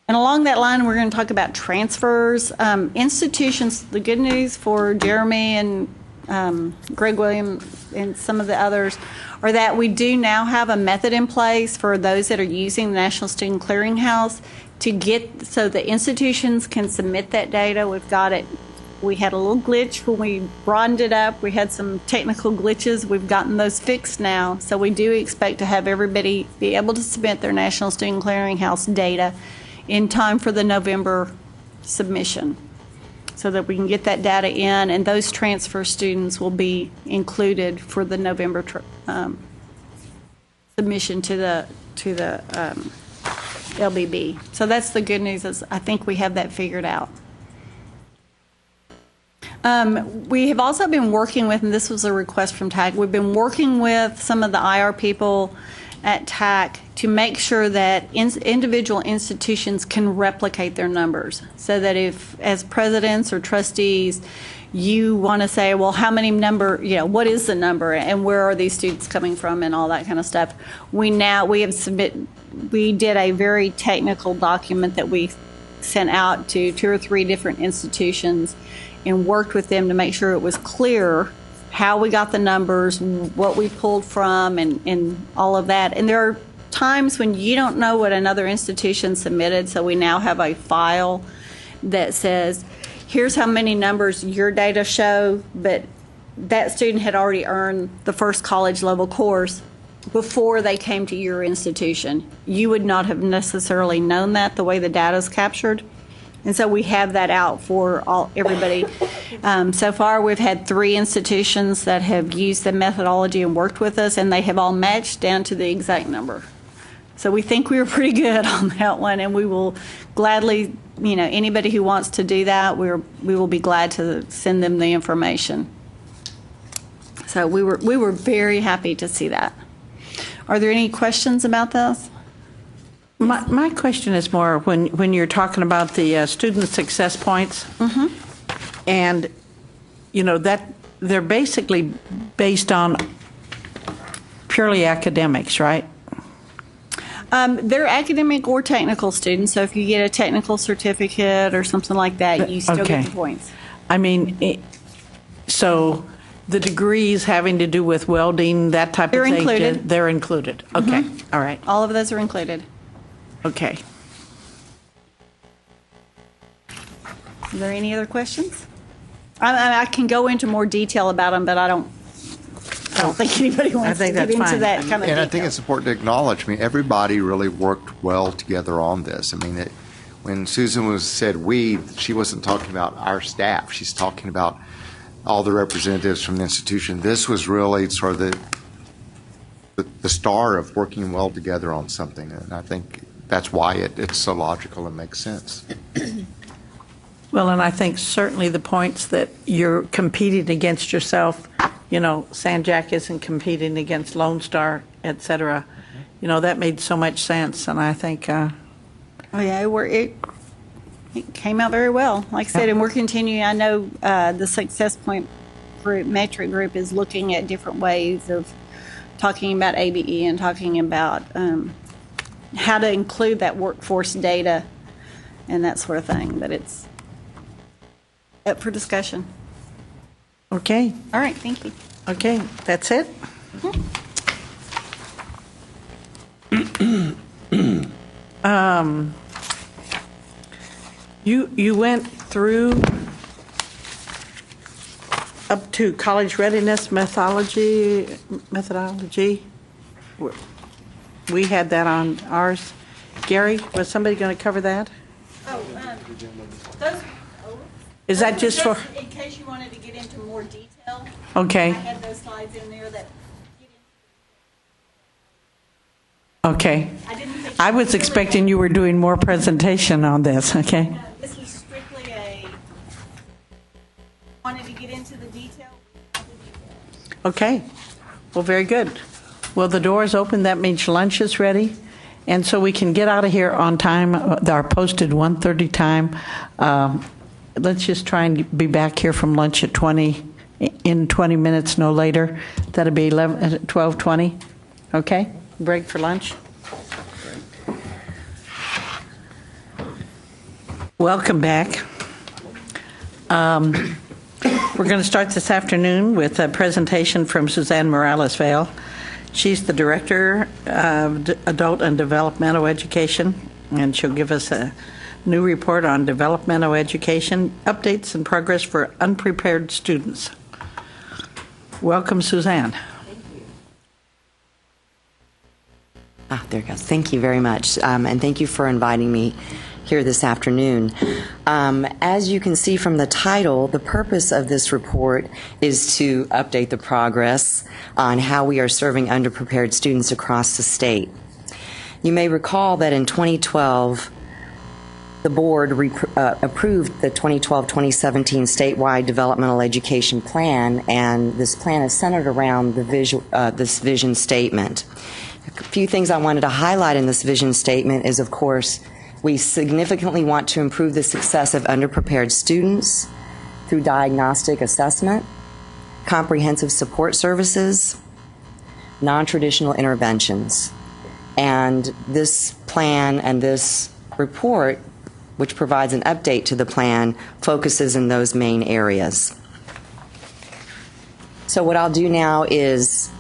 And along that line, we're going to talk about transfers. Institutions, the good news for Jeremy and Greg Williams and some of the others are that we do now have a method in place for those that are using the National Student Clearinghouse to get, so the institutions can submit that data. We've got it We had a little glitch when we broadened it up. We had some technical glitches. We've gotten those fixed now. So we do expect to have everybody be able to submit their National Student Clearinghouse data in time for the November submission, so that we can get that data in, and those transfer students will be included for the November submission to the LBB. So that's the good news, is I think we have that figured out. We have also been working with, and this was a request from TAC, we've been working with some of the IR people at TAC to make sure that individual institutions can replicate their numbers, so that if, as presidents or trustees, you want to say, well, how many number, what is the number and where are these students coming from and all that kind of stuff. We did a very technical document that we sent out to 2 or 3 different institutions and worked with them to make sure it was clear how we got the numbers, what we pulled from, and all of that. And there are times when you don't know what another institution submitted, so we now have a file that says, here's how many numbers your data show, but that student had already earned the first college level course before they came to your institution. You would not have necessarily known that the way the data is captured. And so we have that out for everybody. So far, we've had 3 institutions that have used the methodology and worked with us, and they have all matched down to the exact number. So we think we were pretty good on that one, and we will gladly, anybody who wants to do that, we will be glad to send them the information. So we were very happy to see that. Are there any questions about this? My question is more when you're talking about the student success points, and that they're basically based on purely academics, right? They're academic or technical students. So if you get a technical certificate or something like that, you still get the points. I mean, so the degrees having to do with welding, that type They're of thing, included. they're included. Okay, all right. All of those are included. Okay. Are there any other questions? I can go into more detail about them, but I don't think anybody wants to think get that's into fine. that kind of And detail. I think it's important to acknowledge, everybody really worked well together on this. When Susan said we, she wasn't talking about our staff. She's talking about all the representatives from the institution. This was really sort of the star of working well together on something. And I think that's why it's so logical and makes sense. Well, and I think certainly the points that you're competing against yourself, Sanjak isn't competing against Lone Star, et cetera. That made so much sense, and I think. Oh yeah, it came out very well. Like I said, and we're continuing. I know the Success Point group, metric group, is looking at different ways of talking about ABE and talking about how to include that workforce data and that sort of thing. But it's up for discussion. Okay, All right, thank you. okay, that's it? You went through up to college readiness methodology. We had that on ours. Gary, was somebody going to cover that? Is that just for? In case you wanted to get into more detail, Okay. I had those slides in there that. Okay. I didn't think. I was expecting you were doing more presentation on this, okay? This was strictly wanted to get into the detail. Okay. Well, very good. Well, the door is open. That means lunch is ready. And so we can get out of here on time, our posted 1:30 time. Let's just try and be back here from lunch at 20 minutes, no later. That'll be 12:20. Okay? Break for lunch. Welcome back. We're going to start this afternoon with a presentation from Suzanne Morales-Vale. She's the Director of Adult and Developmental Education, and she'll give us new report on developmental education, updates and progress for unprepared students. Welcome, Suzanne. There it goes. Thank you very much. And thank you for inviting me here this afternoon. As you can see from the title, the purpose of this report is to update the progress on how we are serving underprepared students across the state. You may recall that in 2012, the board approved the 2012-2017 statewide developmental education plan, and this plan is centered around this vision statement. A few things I wanted to highlight in this vision statement is, of course, we significantly want to improve the success of underprepared students through diagnostic assessment, comprehensive support services, non-traditional interventions. And this plan and this report, which provides an update to the plan, focuses in those main areas. So what I'll do now is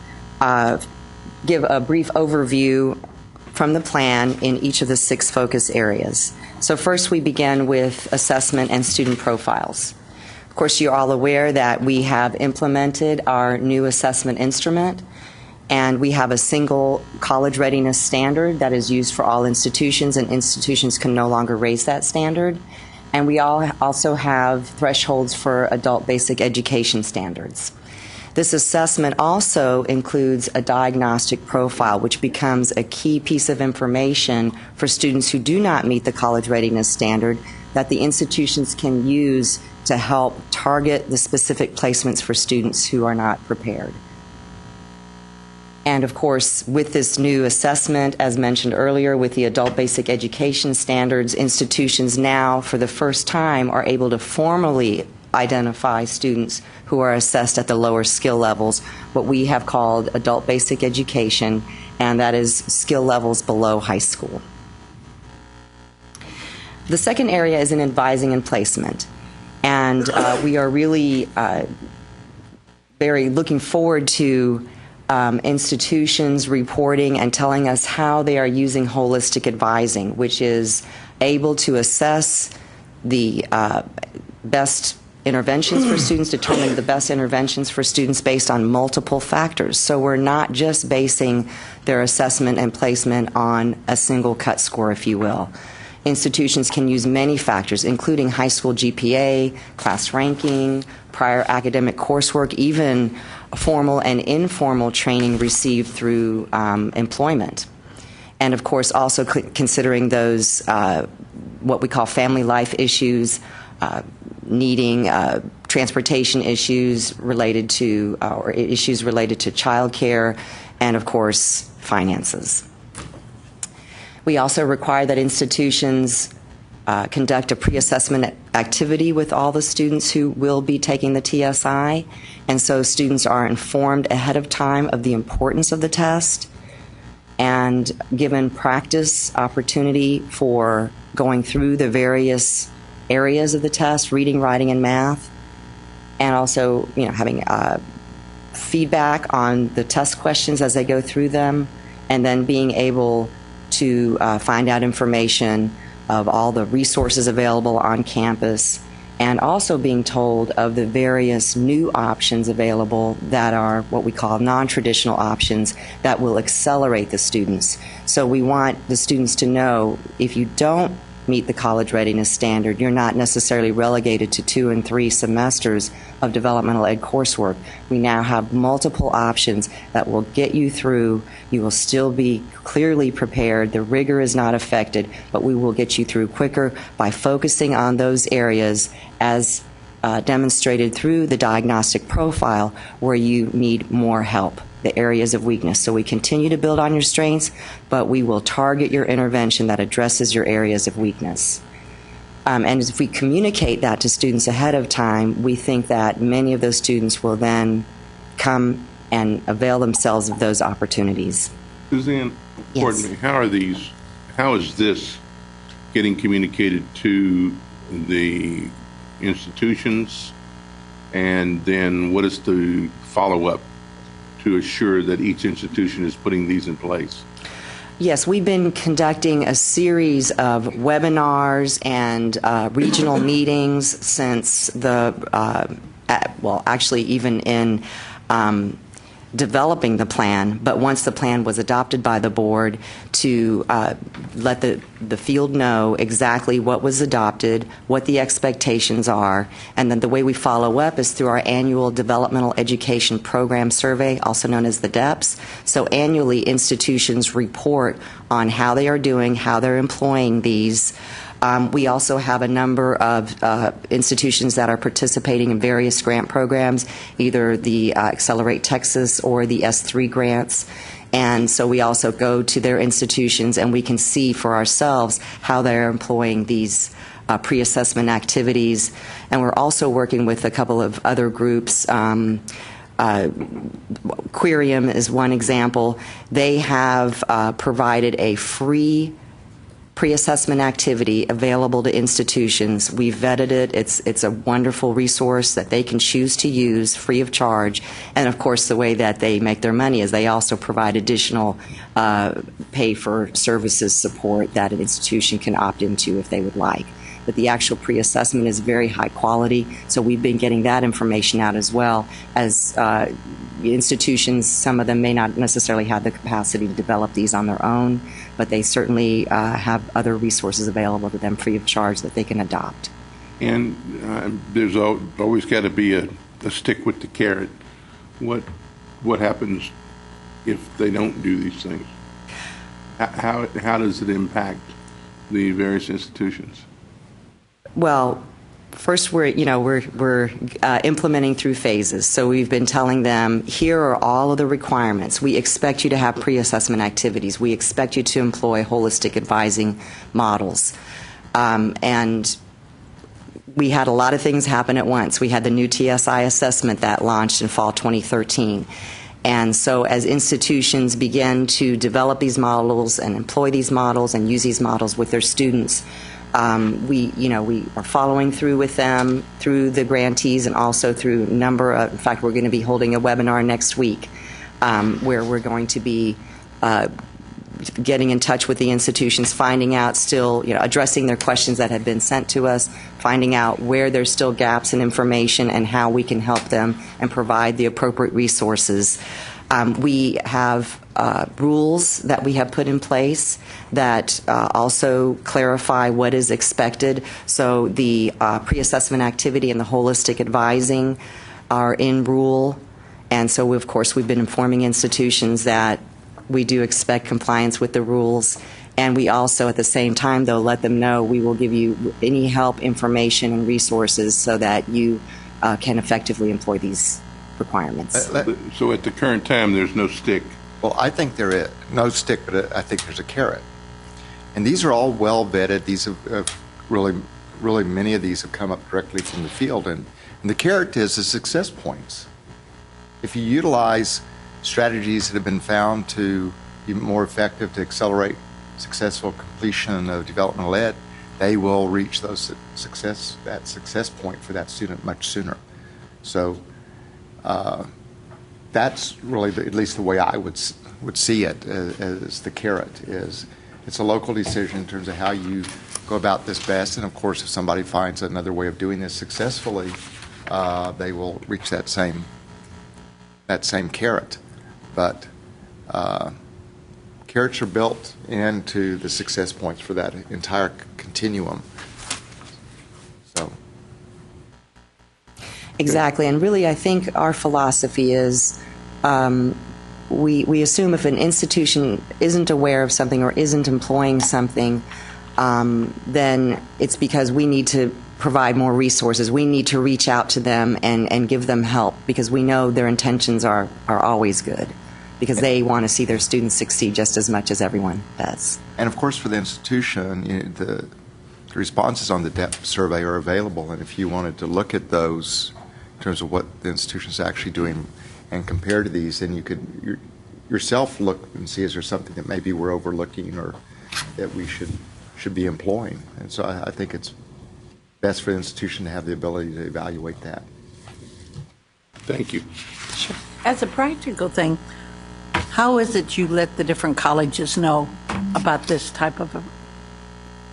give a brief overview from the plan in each of the 6 focus areas. So first we begin with assessment and student profiles. Of course, you're all aware that we have implemented our new assessment instrument, and we have a single college readiness standard that is used for all institutions, and institutions can no longer raise that standard. And we also have thresholds for adult basic education standards. This assessment also includes a diagnostic profile, which becomes a key piece of information for students who do not meet the college readiness standard that the institutions can use to help target the specific placements for students who are not prepared. And of course, with this new assessment, as mentioned earlier, with the adult basic education standards, institutions now, for the first time, are able to formally identify students who are assessed at the lower skill levels, what we have called adult basic education, and that is skill levels below high school. The second area is in advising and placement, and we are really very looking forward to institutions reporting and telling us how they are using holistic advising, which is able to assess the best interventions for students, determine the best interventions for students based on multiple factors. So we're not just basing their assessment and placement on a single cut score, if you will. Institutions can use many factors, including high school GPA, class ranking, prior academic coursework, even formal and informal training received through employment. And of course, also considering those what we call family life issues, needing transportation issues related to, or issues related to child care, and of course, finances. We also require that institutions conduct a pre-assessment activity with all the students who will be taking the TSI, and so students are informed ahead of time of the importance of the test and given practice opportunity for going through the various areas of the test, reading, writing, and math, and also, having feedback on the test questions as they go through them, and then being able to find out information of all the resources available on campus, and also being told of the various new options available that are what we call non-traditional options that will accelerate the students. So we want the students to know if you don't meet the college readiness standard, you're not necessarily relegated to 2 and 3 semesters of developmental ed coursework. We now have multiple options that will get you through. You will still be clearly prepared. The rigor is not affected, but we will get you through quicker by focusing on those areas as demonstrated through the diagnostic profile where you need more help, the areas of weakness. So we continue to build on your strengths, but we will target your intervention that addresses your areas of weakness. And if we communicate that to students ahead of time, we think that many of those students will then come and avail themselves of those opportunities. Suzanne, pardon me, how is this getting communicated to the institutions, and then what is the follow-up to assure that each institution is putting these in place? Yes, we've been conducting a series of webinars and regional meetings since actually even in developing the plan, but once the plan was adopted by the board, to let the field know exactly what was adopted, what the expectations are, and then the way we follow up is through our annual Developmental Education Program Survey, also known as the DEPS. So annually, institutions report on how they are doing, how they're employing these. We also have a number of institutions that are participating in various grant programs, either the Accelerate Texas or the S3 grants. And so we also go to their institutions and we can see for ourselves how they're employing these pre-assessment activities. And we're also working with a couple of other groups. Quirium is one example. They have provided a free pre-assessment activity available to institutions. We've vetted it. It's a wonderful resource that they can choose to use free of charge. And of course, the way that they make their money is they also provide additional pay for services support that an institution can opt into if they would like. But the actual pre-assessment is very high quality, so we've been getting that information out as well as institutions. Some of them may not necessarily have the capacity to develop these on their own, but they certainly have other resources available to them free of charge that they can adopt. And there's always got to be a stick with the carrot. What happens if they don't do these things? How does it impact the various institutions? Well, first, we're implementing through phases. So we've been telling them, here are all of the requirements. We expect you to have pre-assessment activities. We expect you to employ holistic advising models. And we had a lot of things happen at once. We had the new TSI assessment that launched in fall 2013. And so as institutions begin to develop these models and employ these models and use these models with their students, we are following through with them through the grantees and also through in fact, we're going to be holding a webinar next week where we're going to be getting in touch with the institutions, finding out addressing their questions that have been sent to us, finding out where there's still gaps in information and how we can help them and provide the appropriate resources. We have rules that we have put in place that also clarify what is expected. So the pre-assessment activity and the holistic advising are in rule. And so, of course, we've been informing institutions that we do expect compliance with the rules. And we also, at the same time, though, let them know we will give you any help, information, and resources so that you can effectively employ these requirements. So at the current time, there's no stick. Well, I think there is no stick, but I think there's a carrot. And these are all well vetted. These have really many of these have come up directly from the field. And the carrot is the success points. If you utilize strategies that have been found to be more effective to accelerate successful completion of developmental ed, they will reach that success point for that student much sooner. So that's really at least the way I would see it as the carrot is. It's a local decision in terms of how you go about this best, and of course, if somebody finds another way of doing this successfully, they will reach that same carrot. But carrots are built into the success points for that entire continuum. So. Exactly, and really I think our philosophy is we assume if an institution isn't aware of something or isn't employing something, then it's because we need to provide more resources. We need to reach out to them and give them help because we know their intentions are always good because they want to see their students succeed just as much as everyone does. And of course for the institution, the responses on the DEP survey are available, and if you wanted to look at those in terms of what the institution's actually doing and compare to these, then you could yourself look and see is there something that maybe we're overlooking or that we should be employing. And so I think it's best for the institution to have the ability to evaluate that. Thank you. Sure. As a practical thing, how is it you let the different colleges know about this type of a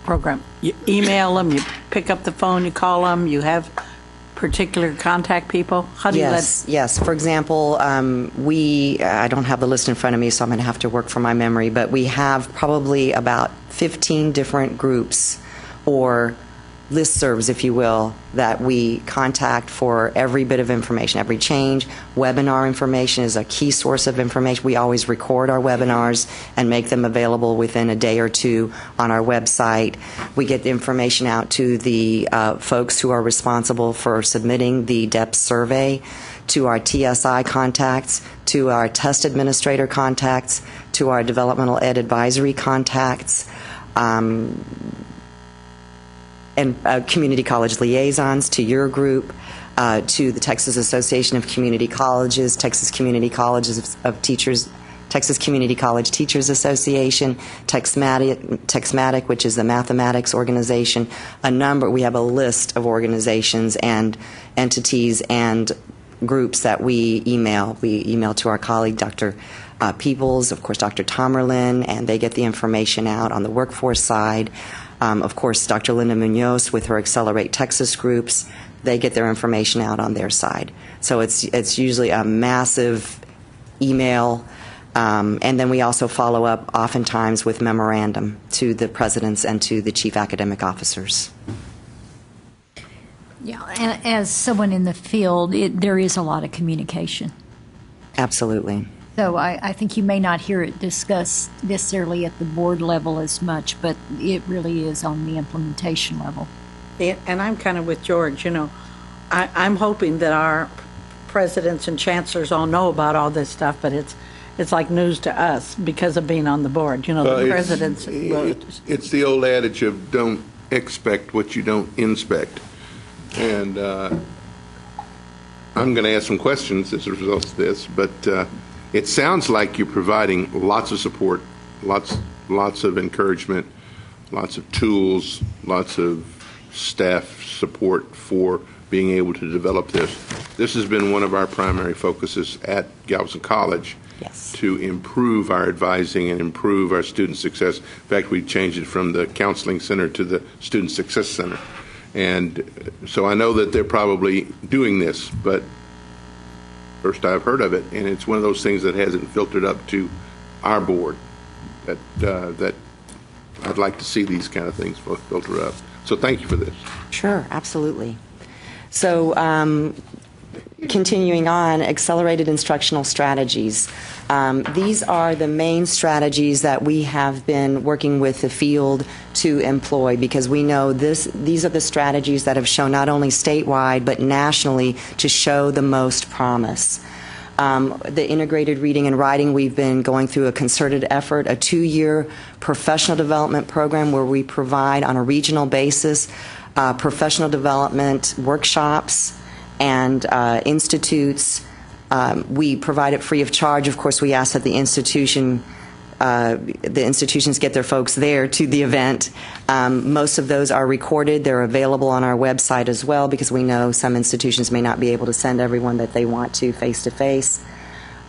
program? You email them, you pick up the phone, you call them, you have particular contact people? How do you Yes. For example, I don't have the list in front of me, so I'm going to have to work from my memory, but we have probably about 15 different groups or listservs, if you will, that we contact for every bit of information, every change. Webinar information is a key source of information. We always record our webinars and make them available within a day or two on our website. We get the information out to the folks who are responsible for submitting the DEPS survey, to our TSI contacts, to our test administrator contacts, to our developmental ed advisory contacts, and community college liaisons, to your group, to the Texas Association of Community Colleges, Texas Community Colleges of Teachers, Texas Community College Teachers Association, Texmatic, which is the mathematics organization. We have a list of organizations and entities and groups that we email. We email to our colleague, Dr. Peoples, of course, Dr. Tomerlin, and they get the information out on the workforce side. Of course, Dr. Linda Munoz with her Accelerate Texas groups, they get their information out on their side. So it's usually a massive email, and then we also follow up oftentimes with memorandum to the presidents and to the chief academic officers. Yeah, and as someone in the field, there is a lot of communication. Absolutely. So I think you may not hear it discussed necessarily at the board level as much, but it really is on the implementation level. And I'm kind of with George, I'm hoping that our presidents and chancellors all know about all this stuff, but it's like news to us because of being on the board. The presidents. It's the old adage of don't expect what you don't inspect. And I'm going to ask some questions as a result of this, but it sounds like you're providing lots of support, lots of encouragement, lots of tools, lots of staff support for being able to develop this. This has been one of our primary focuses at Galveston College. Yes. To improve our advising and improve our student success. In fact, we changed it from the counseling center to the student success center. And so I know that they're probably doing this, but first I've heard of it, and it's one of those things that hasn't filtered up to our board that I'd like to see these kind of things filter up. So thank you for this. Sure, absolutely. So continuing on, accelerated instructional strategies. These are the main strategies that we have been working with the field to employ, because we know these are the strategies that have shown not only statewide but nationally to show the most promise. The integrated reading and writing, we've been going through a concerted effort, a 2-year professional development program where we provide on a regional basis professional development workshops and institutes. We provide it free of charge. Of course, we ask that the institutions get their folks there to the event. Most of those are recorded. They're available on our website as well, because we know some institutions may not be able to send everyone that they want to face-to-face.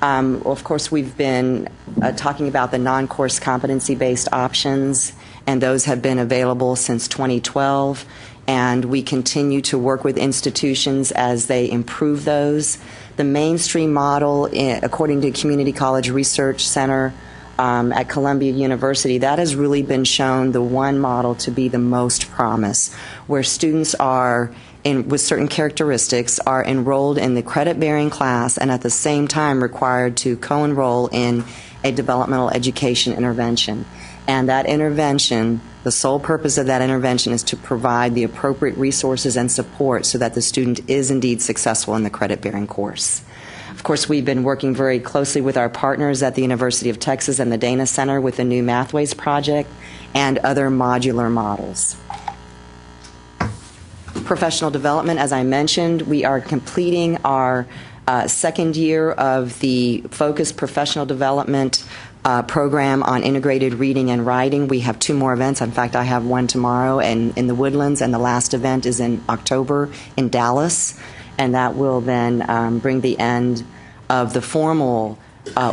Of course, we've been talking about the non-course competency-based options, and those have been available since 2012. And we continue to work with institutions as they improve those. The mainstream model, according to Community College Research Center at Columbia University, that has really been shown the one model to be the most promise, where students are, with certain characteristics, are enrolled in the credit-bearing class and at the same time required to co-enroll in a developmental education intervention. And that intervention, the sole purpose of that intervention is to provide the appropriate resources and support so that the student is indeed successful in the credit-bearing course. Of course, we've been working very closely with our partners at the University of Texas and the Dana Center with the new Mathways project and other modular models. Professional development, as I mentioned, we are completing our second year of the focused professional development program on integrated reading and writing. We have 2 more events. In fact, I have one tomorrow in the Woodlands, and the last event is in October in Dallas, and that will then bring the end of the formal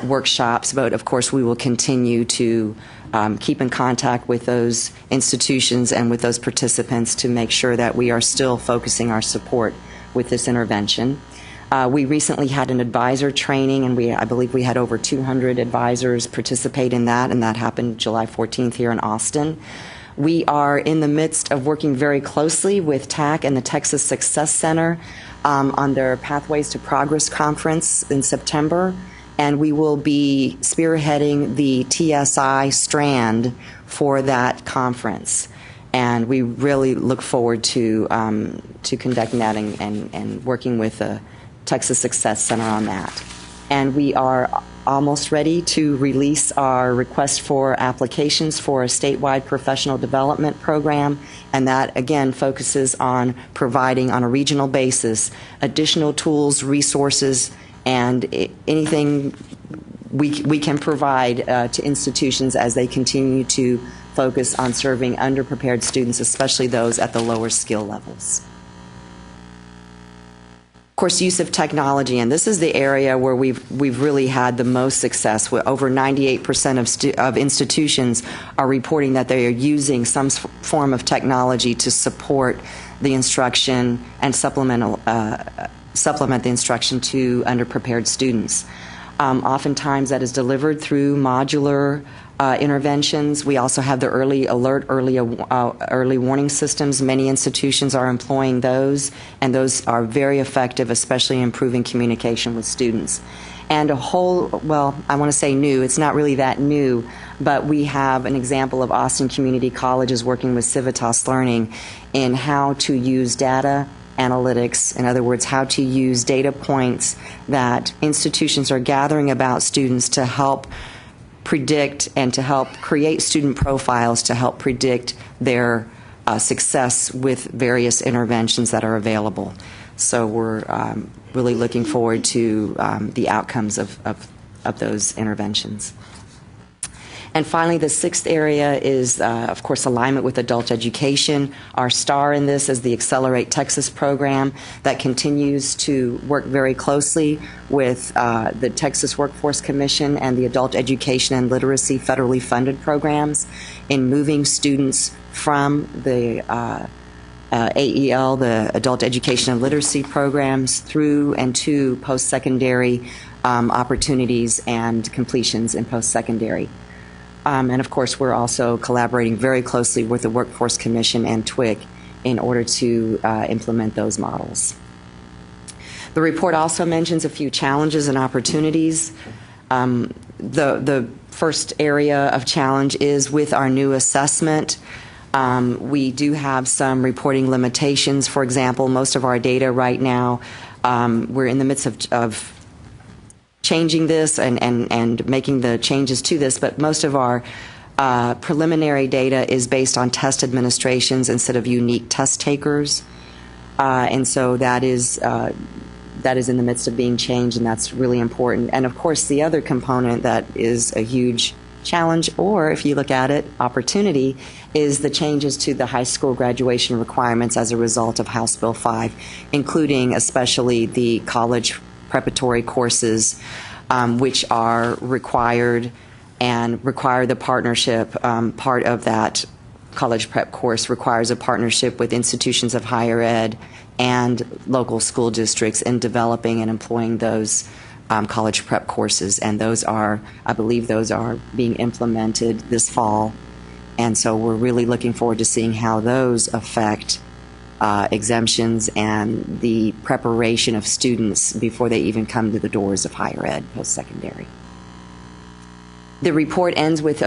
workshops. But of course, we will continue to keep in contact with those institutions and with those participants to make sure that we are still focusing our support with this intervention. We recently had an advisor training, and I believe we had over 200 advisors participate in that, and that happened July 14th here in Austin. We are in the midst of working very closely with TAC and the Texas Success Center on their Pathways to Progress conference in September, and we will be spearheading the TSI strand for that conference. And we really look forward to conducting that and working with the Texas Success Center on that. And we are almost ready to release our request for applications for a statewide professional development program, and that again focuses on providing on a regional basis additional tools, resources, and anything we can provide to institutions as they continue to focus on serving underprepared students, especially those at the lower skill levels. Of course, use of technology, and this is the area where we've really had the most success. Over 98% of institutions are reporting that they are using some form of technology to support the instruction and supplement the instruction to underprepared students. Oftentimes, that is delivered through modular interventions. We also have the early alert, early warning systems. Many institutions are employing those, and those are very effective, especially in improving communication with students. And I want to say new, it's not really that new, but we have an example of Austin Community Colleges working with Civitas Learning in how to use data analytics, in other words, how to use data points that institutions are gathering about students to help predict and to help create student profiles to help predict their success with various interventions that are available. So we're really looking forward to the outcomes of those interventions. And finally, the sixth area is, of course, alignment with adult education. Our star in this is the Accelerate Texas program that continues to work very closely with the Texas Workforce Commission and the Adult Education and Literacy federally funded programs in moving students from the AEL, the Adult Education and Literacy programs, through and to post-secondary opportunities and completions in post-secondary. And of course, we're also collaborating very closely with the Workforce Commission and TWIC in order to implement those models. The report also mentions a few challenges and opportunities. The first area of challenge is with our new assessment. We do have some reporting limitations. For example, most of our data right now, we're in the midst of changing this and making the changes to this, but most of our preliminary data is based on test administrations instead of unique test takers, and so that is in the midst of being changed, and that's really important. And of course, the other component that is a huge challenge, or if you look at it, opportunity, is the changes to the high school graduation requirements as a result of House Bill 5, including especially the college preparatory courses, which are required and require the partnership. Part of that college prep course requires a partnership with institutions of higher ed and local school districts in developing and employing those college prep courses. And I believe those are being implemented this fall. And so we're really looking forward to seeing how those affect exemptions and the preparation of students before they even come to the doors of higher ed post-secondary. The report ends with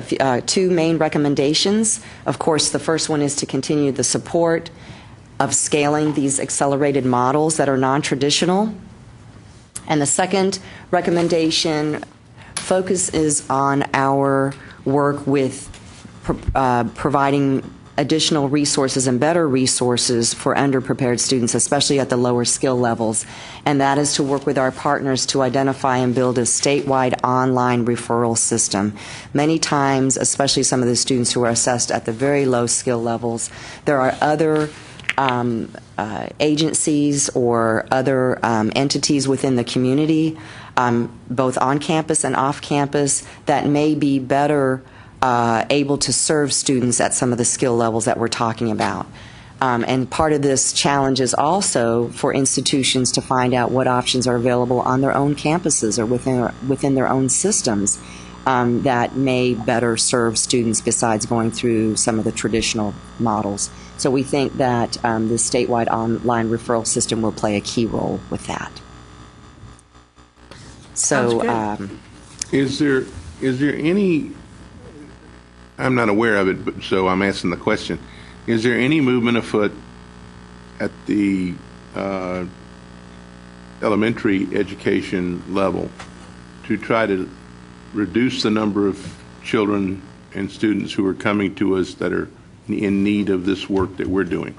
two main recommendations. Of course, the first one is to continue the support of scaling these accelerated models that are non-traditional. And the second recommendation focuses on our work with providing additional resources and better resources for underprepared students, especially at the lower skill levels, and that is to work with our partners to identify and build a statewide online referral system. Many times, especially some of the students who are assessed at the very low skill levels, there are other agencies or other entities within the community, both on campus and off campus, that may be better able to serve students at some of the skill levels that we're talking about. And part of this challenge is also for institutions to find out what options are available on their own campuses or within their own systems that may better serve students besides going through some of the traditional models. So we think that the statewide online referral system will play a key role with that. So, Is there any, I'm not aware of it, but so I'm asking the question, is there any movement afoot at the elementary education level to try to reduce the number of children and students who are coming to us that are in need of this work that we're doing?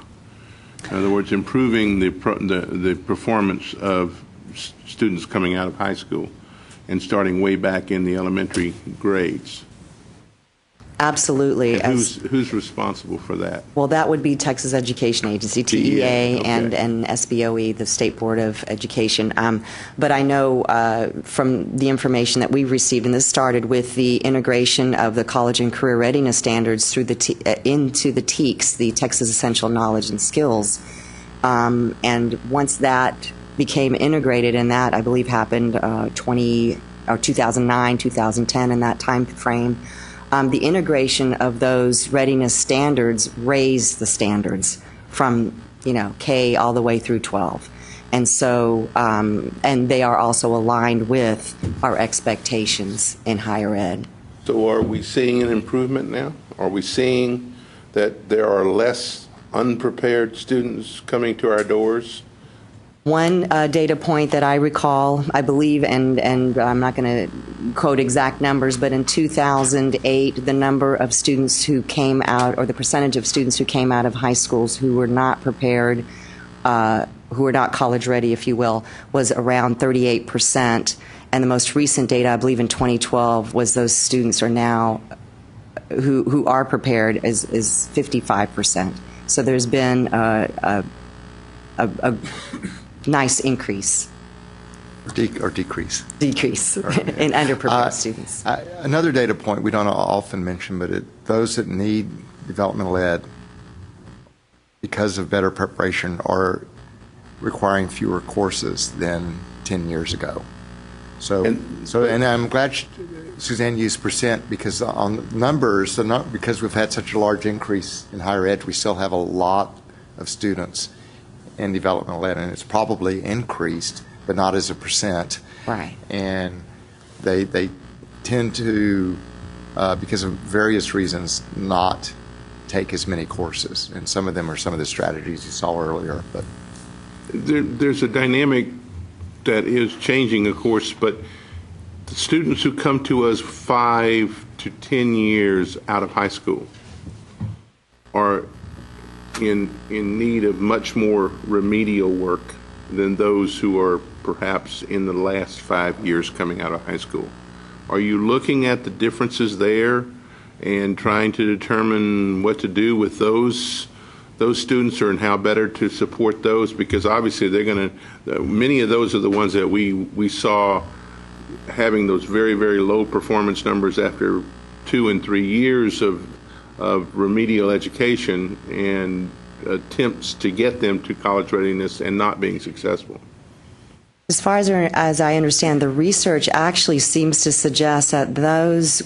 In other words, improving the performance of students coming out of high school and starting way back in the elementary grades. absolutely. And who's responsible for that? Well, that would be Texas Education Agency, TEA, okay. and SBOE, the State Board of Education. But I know from the information that we've received, and this started with the integration of the college and career readiness standards through into the TEKS, the Texas Essential Knowledge and Skills. And once that became integrated, and that I believe happened 2009, 2010, in that time frame. The integration of those readiness standards raised the standards from, K all the way through 12. And so, and they are also aligned with our expectations in higher ed. So are we seeing an improvement now? Are we seeing that there are less unprepared students coming to our doors? One data point that I recall, I believe, and I'm not going to quote exact numbers, but in 2008, the number of students who came out, or the percentage of students who came out of high schools who were not prepared, who were not college ready, if you will, was around 38%. And the most recent data, I believe in 2012, was those students are now, who are prepared, is 55%. So there's been a nice increase. Or decrease. Decrease in underprepared students. Another data point we don't often mention, but those that need developmental ed because of better preparation are requiring fewer courses than 10 years ago. And I'm glad Suzanne used percent, because on numbers, because we've had such a large increase in higher ed, we still have a lot of students in developmental ed, and it's probably increased, but not as a percent. Right. And they tend to, because of various reasons, not take as many courses. And some of them are some of the strategies you saw earlier. But there's a dynamic that is changing, of course, but the students who come to us 5 to 10 years out of high school are in need of much more remedial work than those who are perhaps in the last 5 years coming out of high school. Are you looking at the differences there and trying to determine what to do with those students, or and how better to support those? Because obviously they're going to, many of those are the ones that we saw having those very, very low performance numbers after 2 and 3 years of remedial education and attempts to get them to college readiness and not being successful. As far as I understand, the research actually seems to suggest that those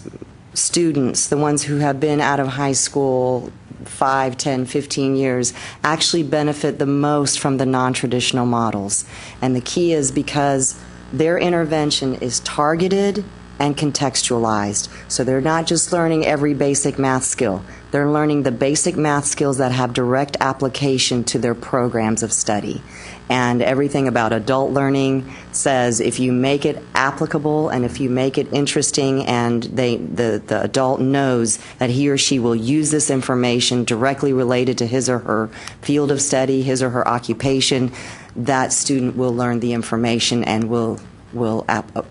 students, the ones who have been out of high school 5, 10, 15 years, actually benefit the most from the non-traditional models. And the key is because their intervention is targeted and contextualized. So they're not just learning every basic math skill. They're learning the basic math skills that have direct application to their programs of study. And everything about adult learning says if you make it applicable and if you make it interesting, and the adult knows that he or she will use this information directly related to his or her field of study, his or her occupation, that student will learn the information and will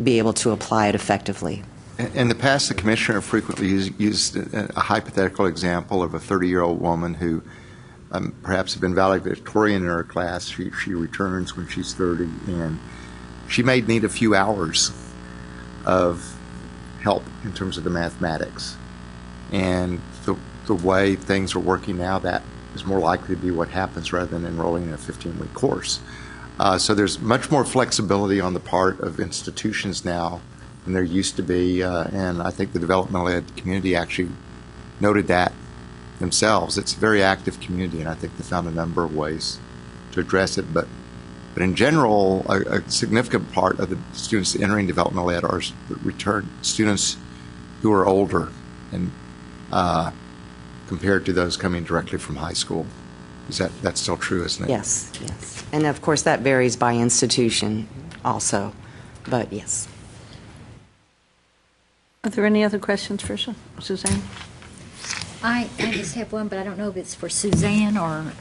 be able to apply it effectively. in the past, the commissioner frequently used a hypothetical example of a 30-year-old woman who perhaps had been valedictorian in her class. She returns when she's 30, and she may need a few hours of help in terms of the mathematics. And the way things are working now, that is more likely to be what happens rather than enrolling in a 15-week course. So there's much more flexibility on the part of institutions now than there used to be, and I think the developmental ed community actually noted that themselves. It's a very active community, and I think they found a number of ways to address it. But in general, a significant part of the students entering developmental ed are return students who are older, and compared to those coming directly from high school. That's still true, isn't it? Yes, yes. And of course, that varies by institution also, but yes. Are there any other questions for Suzanne? I just have one, but I don't know if it's for Suzanne or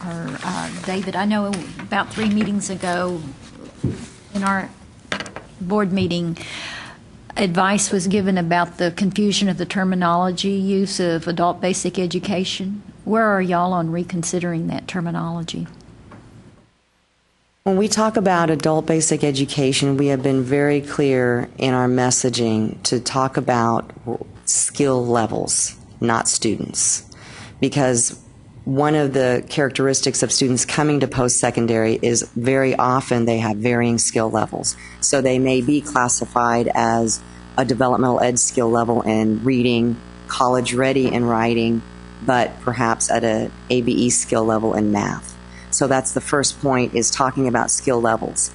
David. I know about 3 meetings ago in our board meeting, advice was given about the confusion of the terminology use of adult basic education. Where are y'all on reconsidering that terminology? When we talk about adult basic education, we have been very clear in our messaging to talk about skill levels, not students. Because one of the characteristics of students coming to post-secondary is very often they have varying skill levels. So they may be classified as a developmental ed skill level in reading, college ready in writing, but perhaps at an ABE skill level in math. So that's the first point, is talking about skill levels.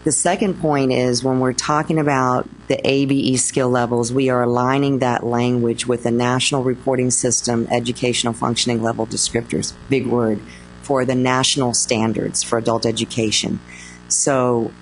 The second point is when we're talking about the ABE skill levels, we are aligning that language with the National Reporting System Educational Functioning Level Descriptors, big word, for the national standards for adult education. So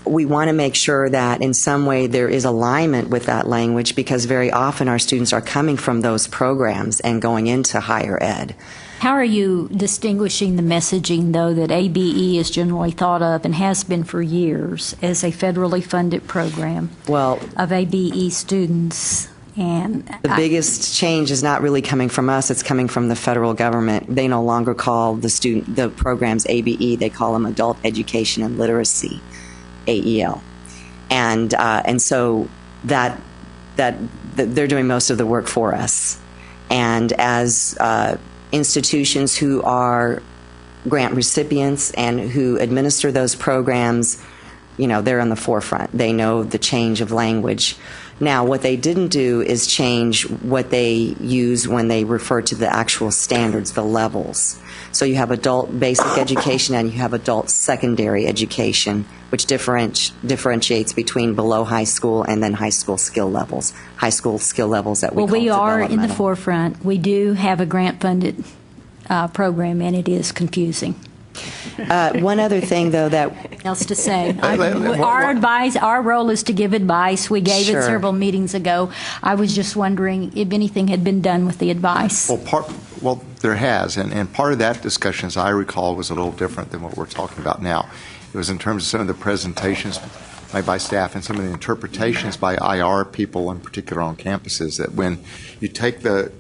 we want to make sure that in some way there is alignment with that language, because very often our students are coming from those programs and going into higher ed. How are you distinguishing the messaging, though, that ABE is generally thought of and has been for years as a federally funded program of ABE students? And the biggest change is not really coming from us, it's coming from the federal government. They no longer call the programs ABE, they call them Adult Education and Literacy, AEL. And so that they're doing most of the work for us. And as institutions who are grant recipients and who administer those programs, they're on the forefront. They know the change of language. Now, what they didn't do is change what they use when they refer to the actual standards, the levels. So you have adult basic education and you have adult secondary education, which differentiates between below high school and then high school skill levels that we call we are in the developmental. forefront. We do have a grant-funded program, and it is confusing. One other thing, though, that Else to say. Our role is to give advice. We gave it several meetings ago. I was just wondering if anything had been done with the advice. Well, there has, and part of that discussion, as I recall, was a little different than what we're talking about now. It was in terms of some of the presentations made by staff and some of the interpretations by IR people, in particular on campuses, that when you take the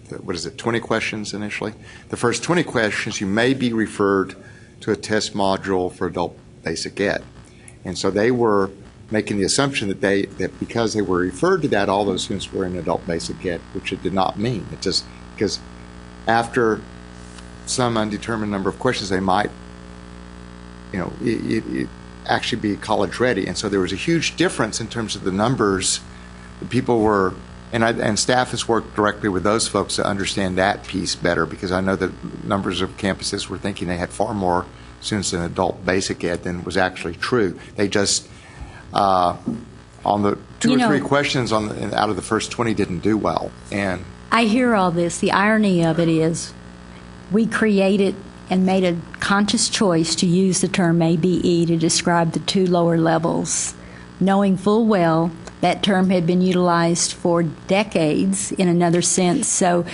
20 questions initially? The first 20 questions, you may be referred to a test module for adult basic ed. And so they were making the assumption that because they were referred to that, all those students were in adult basic ed, which it did not mean. It just, because after some undetermined number of questions, they might, it actually be college ready. And so there was a huge difference in terms of the numbers that people were. And staff has worked directly with those folks to understand that piece better, because I know that numbers of campuses were thinking they had far more students in adult basic ed than was actually true. They just, on the two or three questions out of the first 20 didn't do well. And I hear all this. The irony of it is we created and made a conscious choice to use the term ABE to describe the 2 lower levels, knowing full well that term had been utilized for decades in another sense. So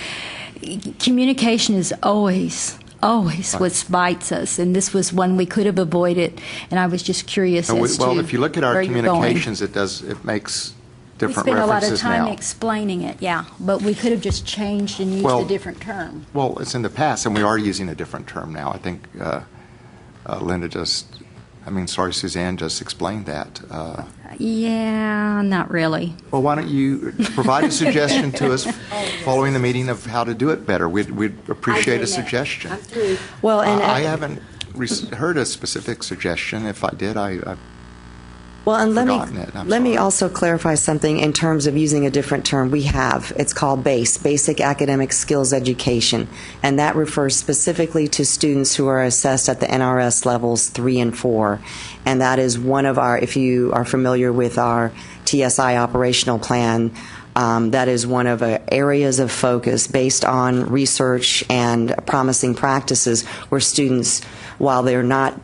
communication is always what bites us, and this was one we could have avoided, and I was just curious as to well, if you look at our where you're going. communications, it makes different references now. We spent a lot of time explaining it, but we could have just changed and used a different term. Well, it's in the past, and we are using a different term now. I think Linda just I mean, sorry, Suzanne just explained that. Yeah, not really. Well, why don't you provide a suggestion to us following the meeting of how to do it better? We'd appreciate a suggestion. Well, and I haven't heard a specific suggestion. If I did, I've Well, and forgotten it. I'm let me sorry. also clarify something in terms of using a different term. We have, it's called BASE, Basic Academic Skills Education, and that refers specifically to students who are assessed at the NRS levels 3 and 4. And that is one of our, if you are familiar with our TSI operational plan, that is one of our areas of focus based on research and promising practices where students, while they're not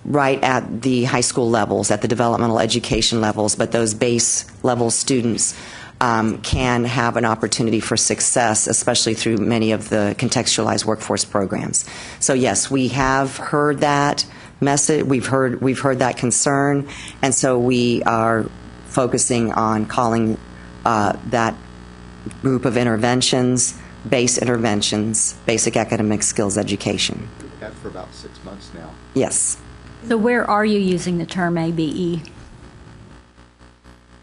right at the high school levels, at the developmental education levels, but those base level students can have an opportunity for success, especially through many of the contextualized workforce programs. So yes, we have heard that message, we've heard that concern, and so we are focusing on calling that group of interventions, basic academic skills education. We've had for about 6 months now. Yes. So where are you using the term ABE?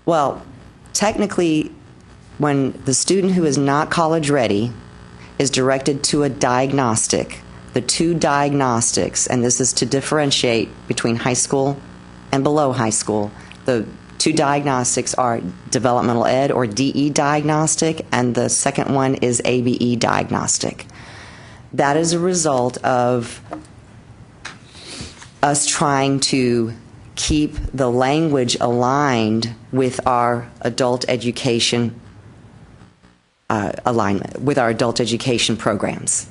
Well, technically, when the student who is not college ready is directed to a diagnostic, the two diagnostics, and this is to differentiate between high school and below high school, the two diagnostics are developmental ed or DE diagnostic, and the second one is ABE diagnostic. That is a result of us trying to keep the language aligned with our adult education alignment, with our adult education programs.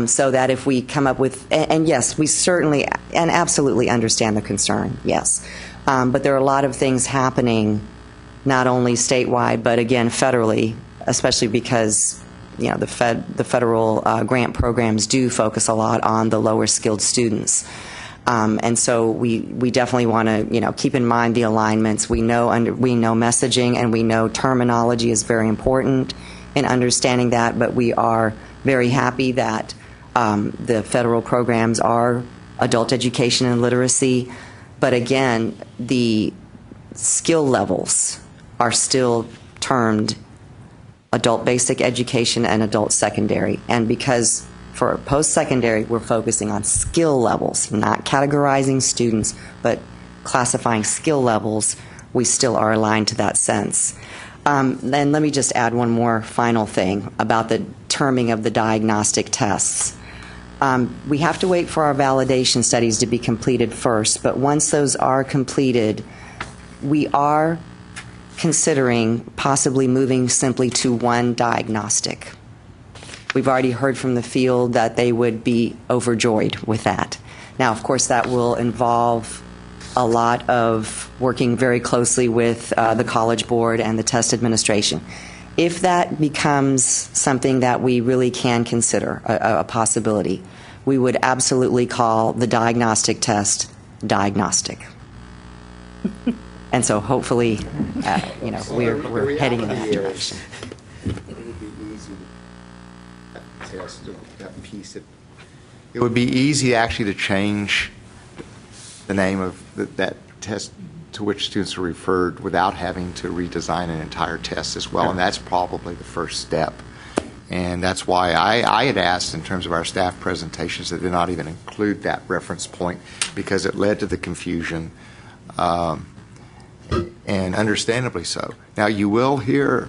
So that if we come up with, and yes, we certainly and absolutely understand the concern, yes. But there are a lot of things happening, not only statewide, but again, federally, especially because the federal grant programs do focus a lot on the lower skilled students. And so we definitely want to keep in mind the alignments. We know messaging and we know terminology is very important in understanding that, but we are very happy that the federal programs are adult education and literacy. But again, the skill levels are still termed adult basic education and adult secondary. And because for post-secondary, we're focusing on skill levels, not categorizing students, but classifying skill levels, we still are aligned to that sense. Then let me just add one more final thing about the terming of the diagnostic tests. We have to wait for our validation studies to be completed first, but once those are completed, we are considering possibly moving simply to one diagnostic. We've already heard from the field that they would be overjoyed with that. Now, of course, that will involve a lot of working very closely with the College Board and the test administration. If that becomes something that we really can consider a possibility, we would absolutely call the diagnostic test diagnostic. And so hopefully, we're heading in that direction. That piece. It would be easy actually to change the name of that test to which students are referred without having to redesign an entire test as well, and that's probably the first step. And that's why I had asked in terms of our staff presentations that they not even include that reference point, because it led to the confusion, and understandably so. Now, you will hear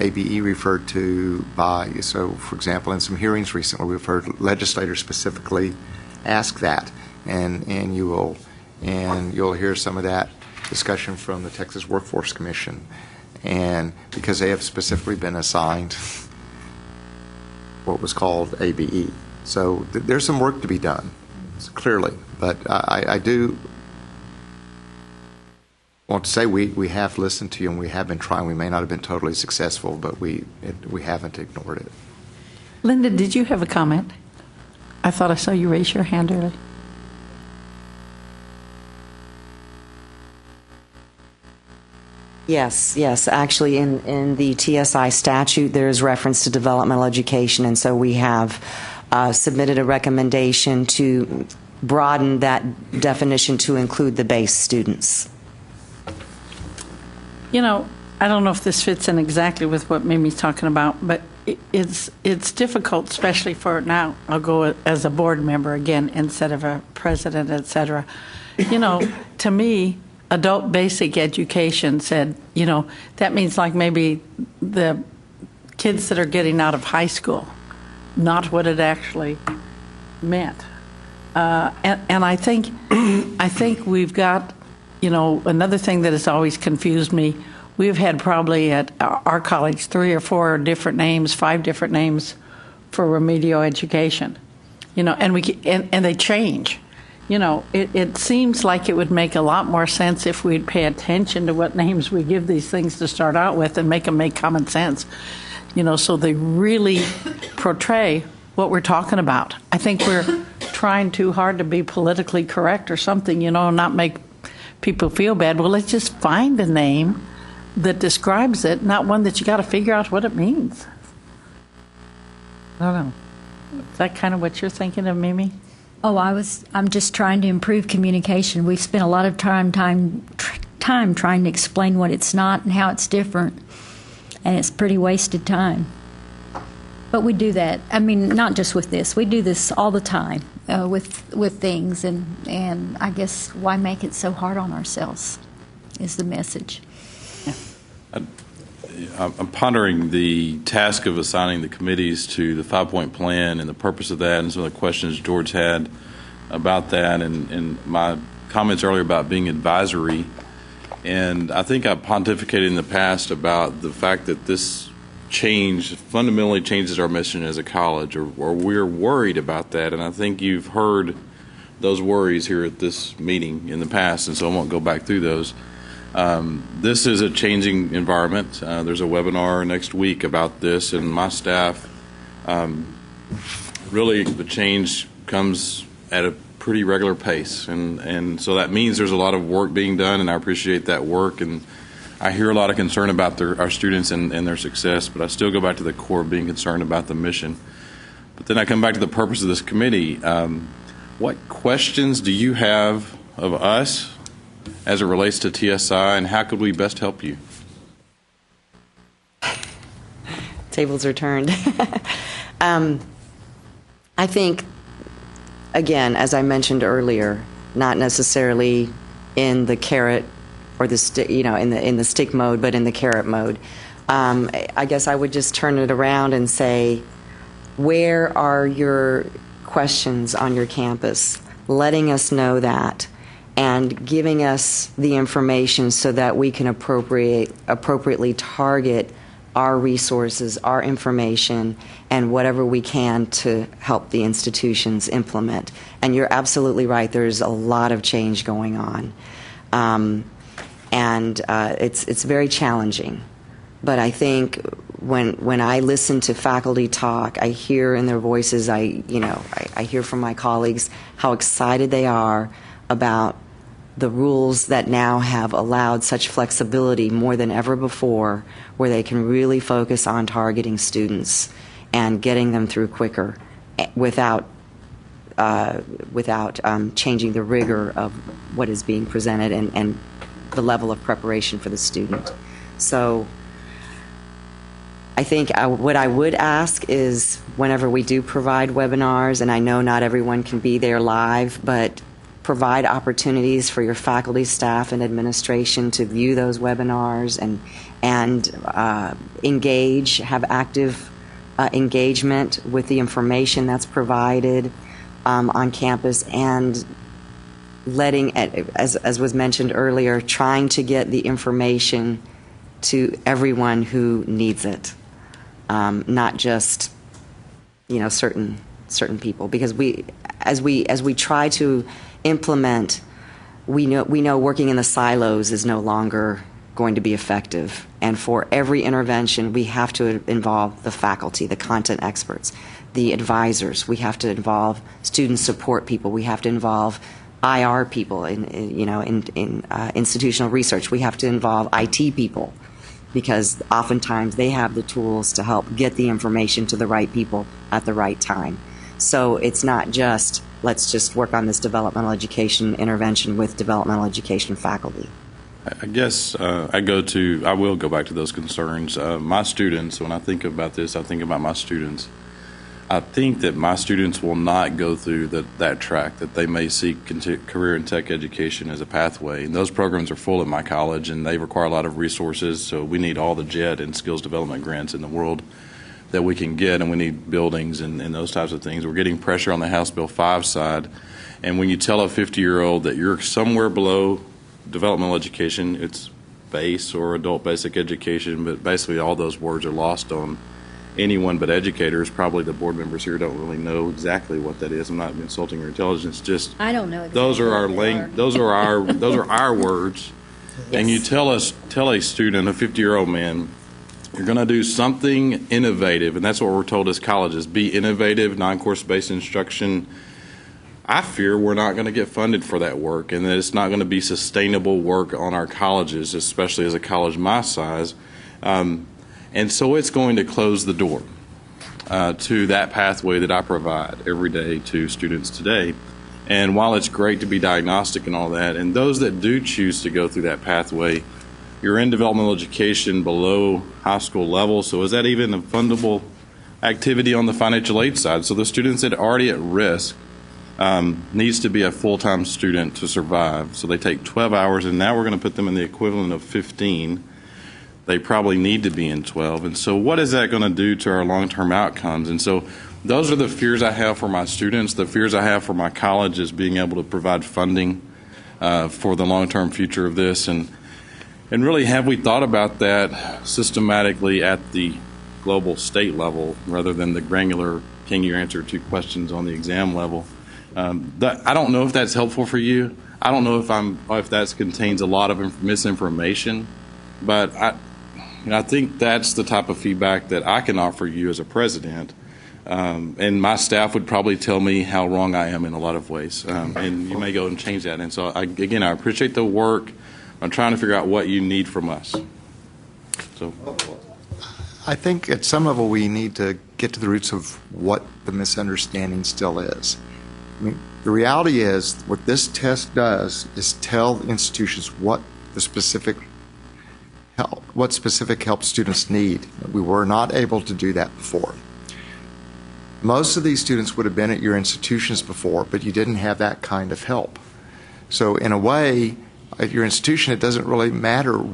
ABE referred to by, so for example, in some hearings recently, we've heard legislators specifically ask that, and you'll hear some of that discussion from the Texas Workforce Commission, and because they have specifically been assigned what was called ABE. So there's some work to be done, clearly, but I do want to say we have listened to you and we have been trying. We may not have been totally successful, but we haven't ignored it. Linda, did you have a comment? I thought I saw you raise your hand earlier. Yes. Actually, in the TSI statute, there is reference to developmental education, and so we have submitted a recommendation to broaden that definition to include the base students. You know, I don't know if this fits in exactly with what Mimi's talking about, but it's difficult, especially for now. I'll go as a board member again instead of a president, et cetera. You know, to me, adult basic education said, you know, that means like maybe the kids that are getting out of high school, not what it actually meant. And I think we've got, you know, another thing that has always confused me. We've had probably at our college 3 or 4 different names, 5 different names for remedial education, you know, and they change. You know, it seems like it would make a lot more sense if we'd pay attention to what names we give these things to start out with and make them make common sense, you know, so they really portray what we're talking about. I think we're trying too hard to be politically correct or something, you know, not make people feel bad. Well, let's just find a name that describes it, not one that you got to figure out what it means. I don't know. Is that kind of what you're thinking of, Mimi? Oh, I'm just trying to improve communication. We've spent a lot of time trying to explain what it's not and how it's different, and it's pretty wasted time. But we do that. I mean, not just with this. We do this all the time with things, and I guess why make it so hard on ourselves is the message. I'm pondering the task of assigning the committees to the 5-point plan and the purpose of that, and some of the questions George had about that, and my comments earlier about being advisory. And I think I pontificated in the past about the fact that this change fundamentally changes our mission as a college, or we're worried about that. And I think you've heard those worries here at this meeting in the past, and so I won't go back through those. This is a changing environment. There's a webinar next week about this, and my staff, really the change comes at a pretty regular pace, and so that means there's a lot of work being done, and I appreciate that work, and I hear a lot of concern about our students and their success, but I still go back to the core of being concerned about the mission. But then I come back to the purpose of this committee. What questions do you have of us as it relates to TSI, and how could we best help you? Tables are turned. I think, again, as I mentioned earlier, not necessarily in the carrot or the stick, you know, in the stick mode, but in the carrot mode. I guess I would just turn it around and say, where are your questions on your campus? Letting us know that, and giving us the information so that we can appropriately target our resources, our information, and whatever we can to help the institutions implement. And you're absolutely right, there's a lot of change going on. And it's very challenging. But I think when I listen to faculty talk, I hear in their voices, I hear from my colleagues how excited they are about the rules that now have allowed such flexibility more than ever before, where they can really focus on targeting students and getting them through quicker without changing the rigor of what is being presented and the level of preparation for the student. So I think what I would ask is, whenever we do provide webinars, and I know not everyone can be there live, but provide opportunities for your faculty, staff, and administration to view those webinars and engage, have active engagement with the information that's provided on campus, and letting, as was mentioned earlier, trying to get the information to everyone who needs it, not just certain people, because as we try to implement, we know working in the silos is no longer going to be effective, and for every intervention we have to involve the faculty, the content experts, the advisors. We have to involve student support people. We have to involve IR people in institutional research. We have to involve IT people, because oftentimes they have the tools to help get the information to the right people at the right time. So it's not just, let's just work on this developmental education intervention with developmental education faculty. I guess I will go back to those concerns. My students, when I think about this, I think about my students. I think that my students will not go through that track, that they may seek career and tech education as a pathway. And those programs are full at my college, and they require a lot of resources, so we need all the JET and skills development grants in the world that we can get, and we need buildings and those types of things. We're getting pressure on the House Bill 5 side, and when you tell a 50-year-old that you're somewhere below developmental education, it's base or adult basic education, but basically all those words are lost on anyone but educators. Probably the board members here don't really know exactly what that is. I'm not insulting your intelligence. Just I don't know exactly those are our what they are. those are our words. And you tell a student, a 50-year-old man, you're going to do something innovative, and that's what we're told as colleges: be innovative, non-course based instruction. I fear we're not going to get funded for that work, and that it's not going to be sustainable work on our colleges, especially as a college my size. And so it's going to close the door to that pathway that I provide every day to students today. And while it's great to be diagnostic and all that, and those that do choose to go through that pathway, you're in developmental education below high school level. So is that even a fundable activity on the financial aid side? So the students that are already at risk needs to be a full-time student to survive. So they take 12 hours, and now we're going to put them in the equivalent of 15. They probably need to be in 12. And so what is that going to do to our long-term outcomes? And so those are the fears I have for my students. The fears I have for my college is being able to provide funding for the long-term future of this. And really, have we thought about that systematically at the global state level rather than the granular, can you answer 2 questions on the exam level? I don't know if that's helpful for you. I don't know if that contains a lot of misinformation, but I think that's the type of feedback that I can offer you as a president. And my staff would probably tell me how wrong I am in a lot of ways. And you may go and change that. And so, I appreciate the work. I'm trying to figure out what you need from us. So, I think at some level we need to get to the roots of what the misunderstanding still is. I mean, the reality is what this test does is tell institutions what specific help students need. We were not able to do that before. Most of these students would have been at your institutions before, but you didn't have that kind of help. So in a way, at your institution, it doesn't really matter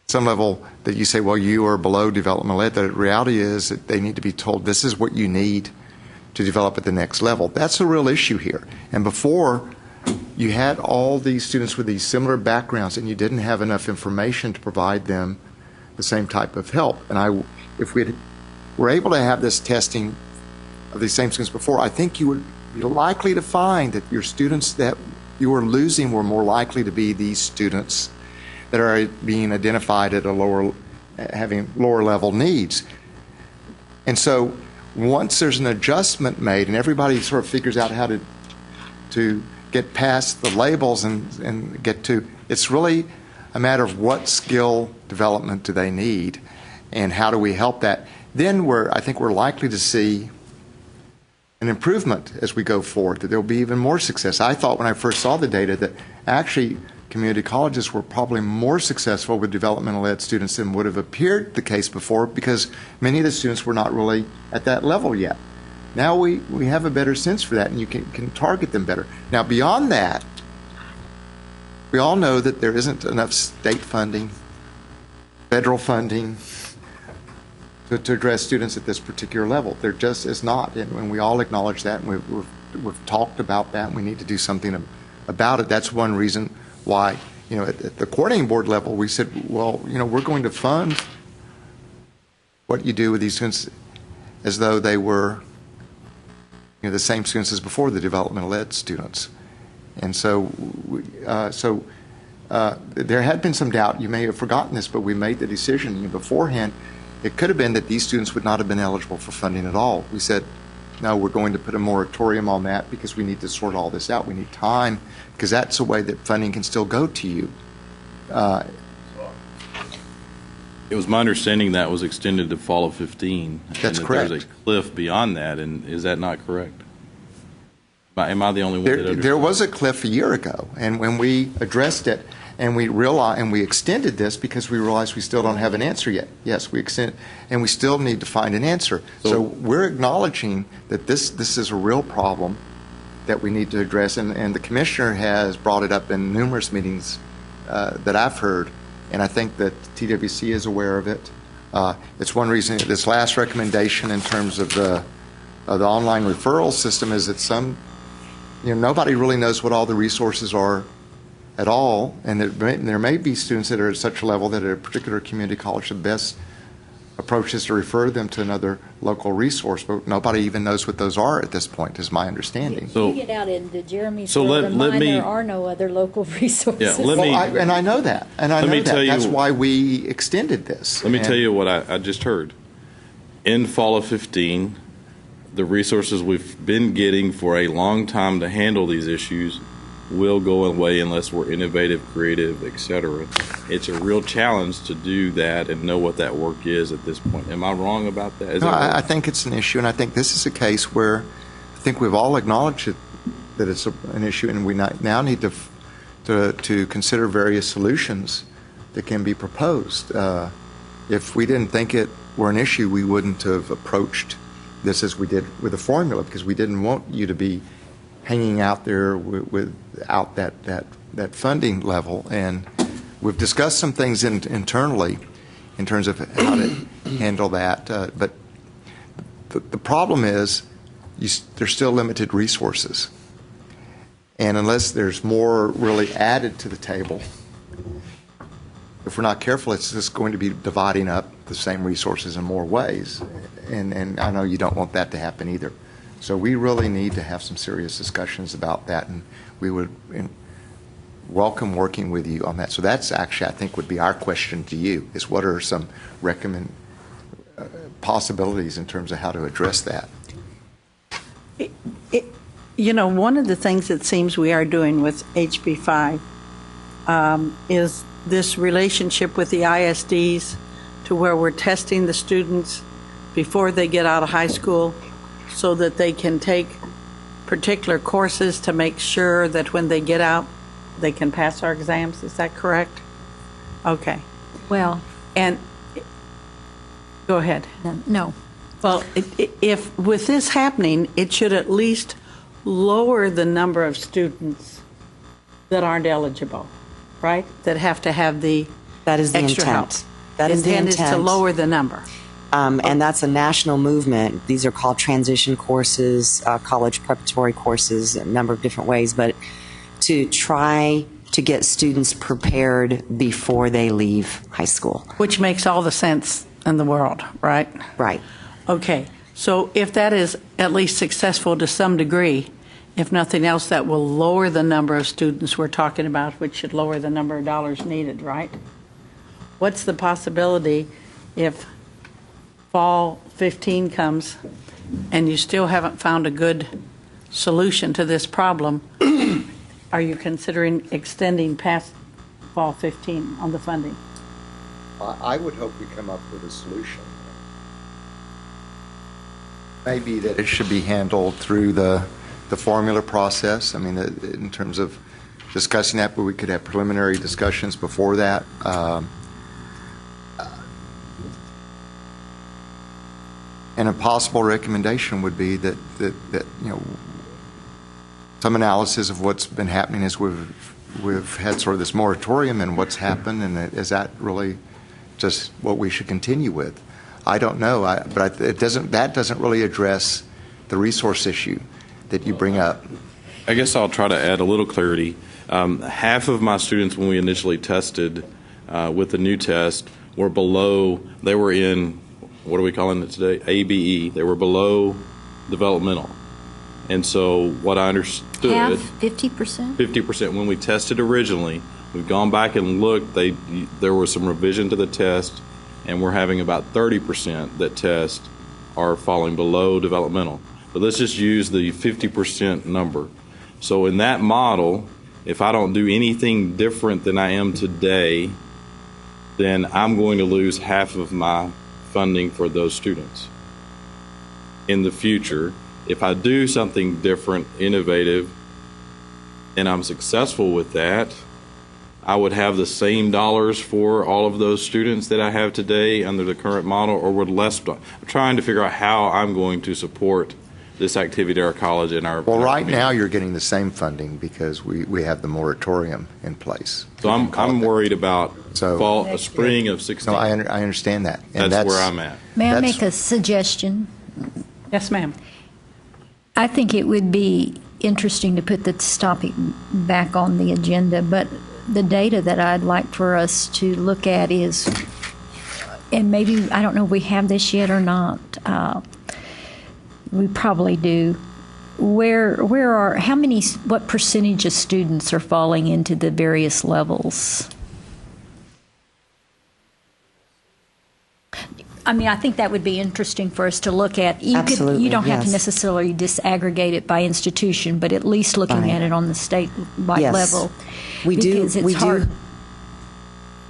some level that you say, well, you are below developmental ed. The reality is that they need to be told this is what you need to develop at the next level. That's a real issue here. And before, you had all these students with these similar backgrounds, and you didn't have enough information to provide them the same type of help. And if we were able to have this testing of these same students before, I think you would be likely to find that your students that you were losing were more likely to be these students that are being identified at having lower level needs. And so once there's an adjustment made and everybody sort of figures out how to get past the labels and get to, it's really a matter of what skill development do they need and how do we help that. Then I think we're likely to see an improvement as we go forward, that there will be even more success. I thought when I first saw the data that actually community colleges were probably more successful with developmental ed students than would have appeared the case before, because many of the students were not really at that level yet. Now we have a better sense for that, and you can target them better. Now beyond that, we all know that there isn't enough state funding, federal funding, to address students at this particular level. There just is not, and we all acknowledge that, and we've talked about that, and we need to do something about it. That's one reason why, at the coordinating board level, we said, well, we're going to fund what you do with these students as though they were the same students as before, the developmental ed students. And so, there had been some doubt. You may have forgotten this, but we made the decision beforehand. It could have been that these students would not have been eligible for funding at all. We said, no, we're going to put a moratorium on that because we need to sort all this out. We need time, because that's a way that funding can still go to you. It was my understanding that was extended to fall of 15. That's and correct. There's a cliff beyond that, and is that not correct? Am I the only one that There understands? was a cliff a year ago, and when we addressed it, and we extended this because we realized we still don't have an answer yet. Yes, we extend, and we still need to find an answer. So we're acknowledging that this is a real problem that we need to address, and the commissioner has brought it up in numerous meetings that I've heard, and I think that TWC is aware of it. It's one reason this last recommendation in terms of the online referral system is that nobody really knows what all the resources are at all, and there may be students that are at such a level that at a particular community college, the best approach is to refer them to another local resource, but nobody even knows what those are at this point, is my understanding. So- You get out into Jeremy's So world let and mine, me- there are no other local resources. Yeah, let me- And I know that, Let me tell you- That's why we extended this. Let me And- tell you what I just heard. In fall of 15, the resources we've been getting for a long time to handle these issues will go away unless we're innovative, creative, etc. It's a real challenge to do that and know what that work is at this point. Am I wrong about that? Is No, that I think it's an issue, and I think this is a case where I think we've all acknowledged that it's an issue, and we now need to consider various solutions that can be proposed. If we didn't think it were an issue, we wouldn't have approached this as we did with the formula, because we didn't want you to be hanging out there without that funding level. And we've discussed some things internally in terms of how to handle that. But the problem is there's still limited resources. And unless there's more really added to the table, if we're not careful, it's just going to be dividing up the same resources in more ways. And I know you don't want that to happen either. So we really need to have some serious discussions about that, and we would welcome working with you on that. So that's actually, I think, would be our question to you, is what are some possibilities in terms of how to address that? One of the things it seems we are doing with HB5 is this relationship with the ISDs, to where we're testing the students before they get out of high school so that they can take particular courses to make sure that when they get out, they can pass our exams. Is that correct? Okay. Well, And go ahead. no. Well, if with this happening, it should at least lower the number of students that aren't eligible, right? That have to have the That is the extra help. intent. That is the Intent is to intent. lower the number. And that's a national movement. These are called transition courses, college preparatory courses, a number of different ways, but to try to get students prepared before they leave high school. Which makes all the sense in the world, right? Right. Okay, so if that is at least successful to some degree, if nothing else, that will lower the number of students we're talking about, which should lower the number of dollars needed, right? What's the possibility if fall 15 comes and you still haven't found a good solution to this problem? Are you considering extending past fall 15 on the funding? I would hope we come up with a solution. Maybe that it should be handled through the formula process. I mean, in terms of discussing that, but we could have preliminary discussions before that. And a possible recommendation would be that some analysis of what's been happening as we've had sort of this moratorium and what's happened, and is that really just what we should continue with? I don't know, but that doesn't really address the resource issue that you bring up. I guess I'll try to add a little clarity. Half of my students, when we initially tested with the new test, were below, they were in, what are we calling it today? ABE. They were below developmental. And so what I understood, Half, 50%? 50%, when we tested originally, we've gone back and looked, there was some revision to the test, and we're having about 30% that test are falling below developmental. But let's just use the 50% number. So in that model, if I don't do anything different than I am today, then I'm going to lose half of my funding for those students. In the future, if I do something different, innovative, and I'm successful with that, I would have the same dollars for all of those students that I have today under the current model, or would less. I'm trying to figure out how I'm going to support this activity at our college and our. Well, our right community. now, you're getting the same funding because we have the moratorium in place. So I'm worried about So- spring of 16. No, I understand that. And that's where I'm at. May I That's- make a suggestion? Yes, ma'am. I think it would be interesting to put this topic back on the agenda, but the data that I'd like for us to look at is, and maybe, I don't know if we have this yet or not, we probably do, what percentage of students are falling into the various levels? I mean, I think that would be interesting for us to look at. Absolutely, You don't have to yes. necessarily disaggregate it by institution, but at least looking Right. at it on the statewide Yes. level. We do- Because it's we do- hard.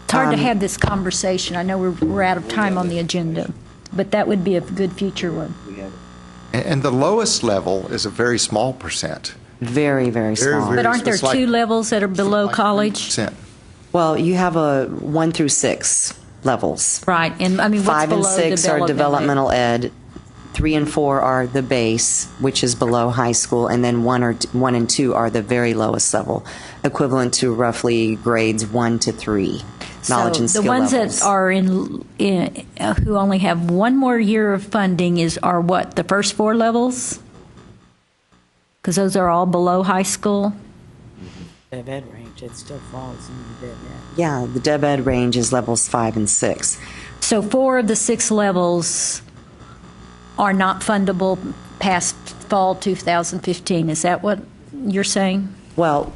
It's hard to have this conversation. I know we're out of time on the agenda, but that would be a good future one. And the lowest level is a very small percent. Very, very small. very- But aren't there It's like- two levels that are below college? 3%. Well, you have a 1 through 6 levels. Right, and I mean, what's 5 and below 6 are developmental ed. 3 and 4 are the base, which is below high school, and then 1 and 2 are the very lowest level, equivalent to roughly grades 1 to 3. Knowledge and skill The ones levels. that are who only have one more year of funding are what, the first 4 levels? Because those are all below high school? Dev ed range, it still falls in the dev ed. Yeah, the Dev Ed range is levels 5 and 6. So 4 of the 6 levels are not fundable past fall 2015. Is that what you're saying? Well,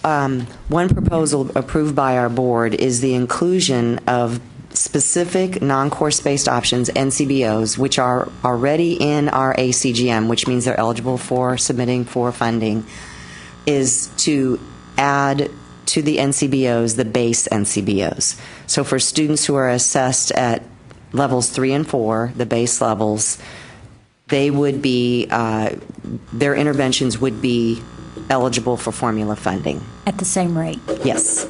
one proposal approved by our board is the inclusion of specific non-course-based options, NCBOs, which are already in our ACGM, which means they're eligible for submitting for funding, is to add to the NCBOs the base NCBOs. So for students who are assessed at levels 3 and 4, the base levels, they would be, their interventions would be eligible for formula funding. At the same rate? Yes.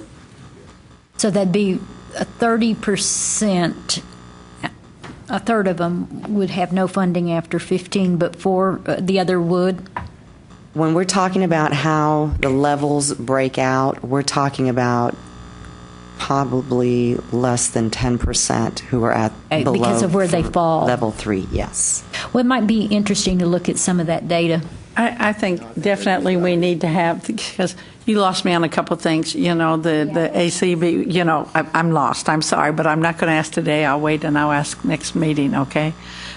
So that'd be a 30%, a third of them would have no funding after 15, but the other would? When we're talking about how the levels break out, we're talking about probably less than 10% who are at below. Because of where they fall. Level 3, yes. Well, it might be interesting to look at some of that data. I think definitely we need to have, because you lost me on a couple of things, the ACB, I'm lost, I'm sorry, but I'm not going to ask today, I'll wait and I'll ask next meeting, okay?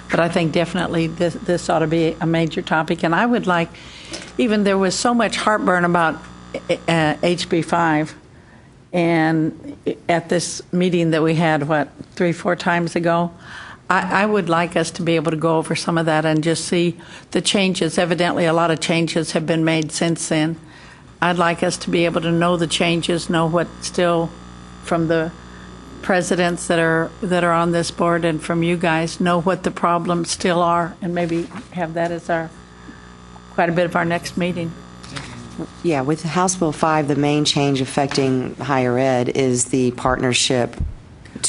But I think definitely this ought to be a major topic, and I would like, even there was so much heartburn about HB5, and at this meeting that we had, 3-4 times ago, I would like us to be able to go over some of that and just see the changes. Evidently, a lot of changes have been made since then. I'd like us to be able to know the changes, know what still from the presidents that are on this board and from you guys, know what the problems still are, and maybe have that as quite a bit of our next meeting. Yeah, with House Bill 5, the main change affecting higher ed is the partnership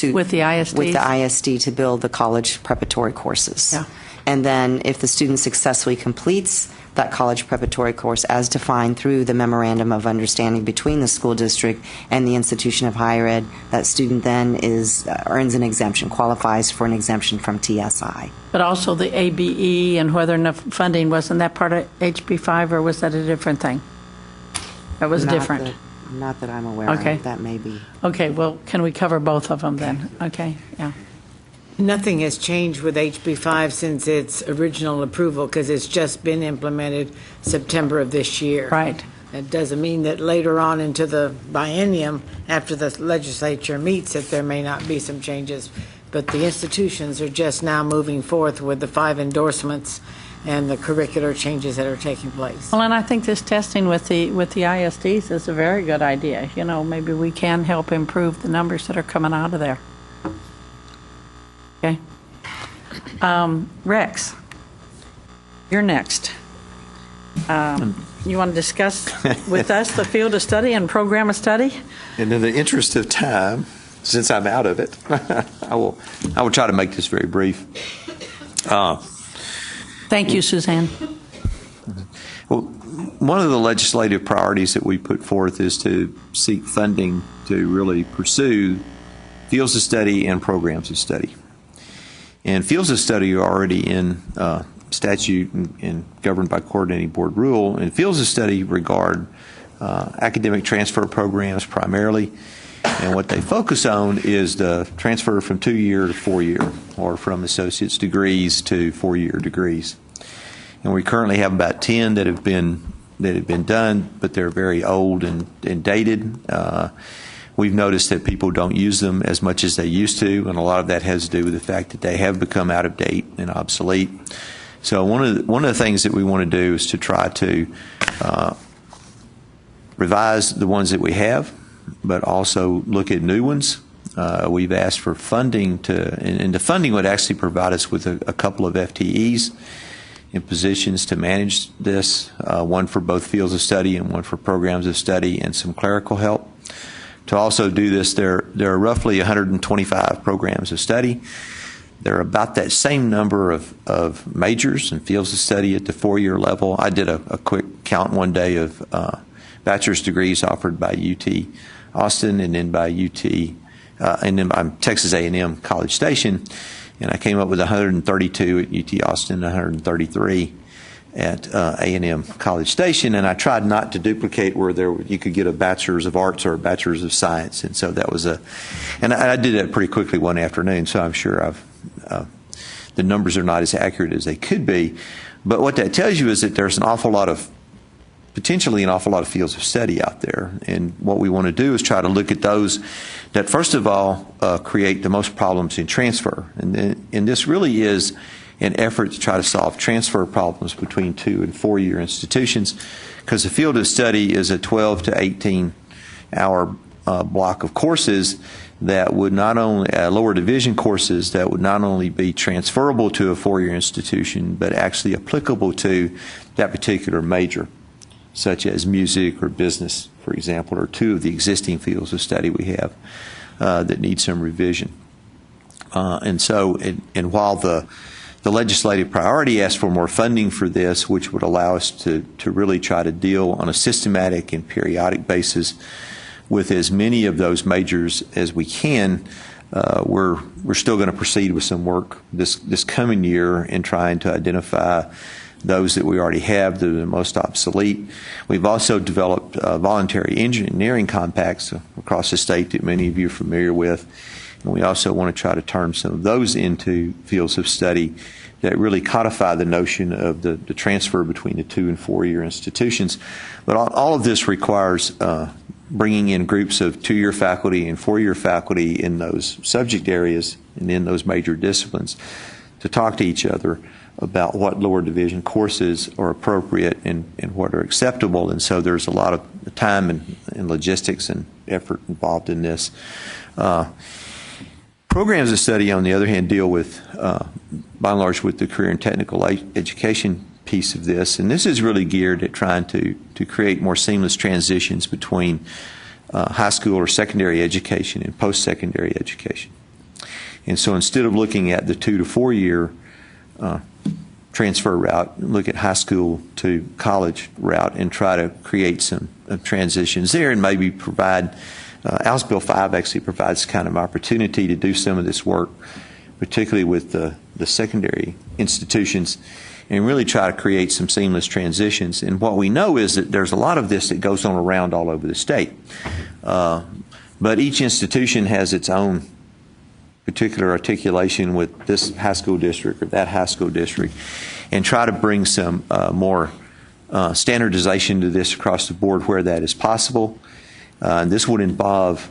With the ISDs? With the ISD to build the college preparatory courses. Yeah. And then if the student successfully completes that college preparatory course as defined through the memorandum of understanding between the school district and the institution of higher ed, that student then earns an exemption, qualifies for an exemption from TSI. But also the ABE and whether enough funding, wasn't that part of HB5, or was that a different thing? That was different. Not that I'm aware Okay. of. That may be. Okay, well, can we cover both of them then? Okay, yeah. Nothing has changed with HB5 since its original approval, because it's just been implemented September of this year. Right. It doesn't mean that later on into the biennium, after the legislature meets, that there may not be some changes, but the institutions are just now moving forth with the 5 endorsements, and the curricular changes that are taking place. Well, and I think this testing with the ISDs is a very good idea. You know, maybe we can help improve the numbers that are coming out of there. Okay. Rex, you're next. You want to discuss with us the field of study and program of study? And in the interest of time, since I'm out of it, I will try to make this very brief. Thank you, Suzanne. Well, one of the legislative priorities that we put forth is to seek funding to really pursue fields of study and programs of study. And fields of study are already in statute and governed by coordinating board rule. And fields of study regard academic transfer programs primarily. And what they focus on is the transfer from 2-year to 4-year, or from associate's degrees to 4-year degrees. And we currently have about 10 that have been done, but they're very old and dated. We've noticed that people don't use them as much as they used to, and a lot of that has to do with the fact that they have become out of date and obsolete. So one of the things that we want to do is to try to revise the ones that we have, but also look at new ones. We've asked for funding and the funding would actually provide us with a couple of FTEs in positions to manage this, one for both fields of study and one for programs of study, and some clerical help. To also do this, there are roughly 125 programs of study. There are about that same number of majors and fields of study at the 4-year level. I did a quick count one day of bachelor's degrees offered by UT Austin and then by and then by Texas A&M College Station, and I came up with 132 at UT Austin, 133 at A&M College Station, and I tried not to duplicate where you could get a bachelor's of arts or a bachelor's of science, and so that was and I did that pretty quickly one afternoon, so I'm sure the numbers are not as accurate as they could be, but what that tells you is that there's potentially an awful lot of fields of study out there, and what we want to do is try to look at those that first of all create the most problems in transfer, and this really is an effort to try to solve transfer problems between 2- and 4-year institutions, because the field of study is a 12 to 18 hour block of courses that would not only lower division courses that would not only be transferable to a 4-year institution, but actually applicable to that particular major, such as music or business, for example, are 2 of the existing fields of study we have that need some revision. And while the legislative priority asks for more funding for this, which would allow us to really try to deal on a systematic and periodic basis with as many of those majors as we can, we're still going to proceed with some work this coming year in trying to identify those that we already have that are the most obsolete. We've also developed voluntary engineering compacts across the state that many of you are familiar with. And we also want to try to turn some of those into fields of study that really codify the notion of the transfer between the 2- and 4-year institutions. But all of this requires bringing in groups of 2-year faculty and 4-year faculty in those subject areas and in those major disciplines to talk to each other about what lower division courses are appropriate and what are acceptable. And so there's a lot of time and logistics and effort involved in this. Programs of study, on the other hand, deal with, by and large, with the career and technical education piece of this. And this is really geared at trying to create more seamless transitions between high school or secondary education and post-secondary education. And so instead of looking at the 2- to 4-year transfer route, look at high school to college route and try to create some transitions there and maybe provide House Bill 5 actually provides kind of opportunity to do some of this work, particularly with the secondary institutions, and really try to create some seamless transitions. And what we know is that there's a lot of this that goes on around all over the state. But each institution has its own particular articulation with this high school district or that high school district, and try to bring some more standardization to this across the board where that is possible. And this would involve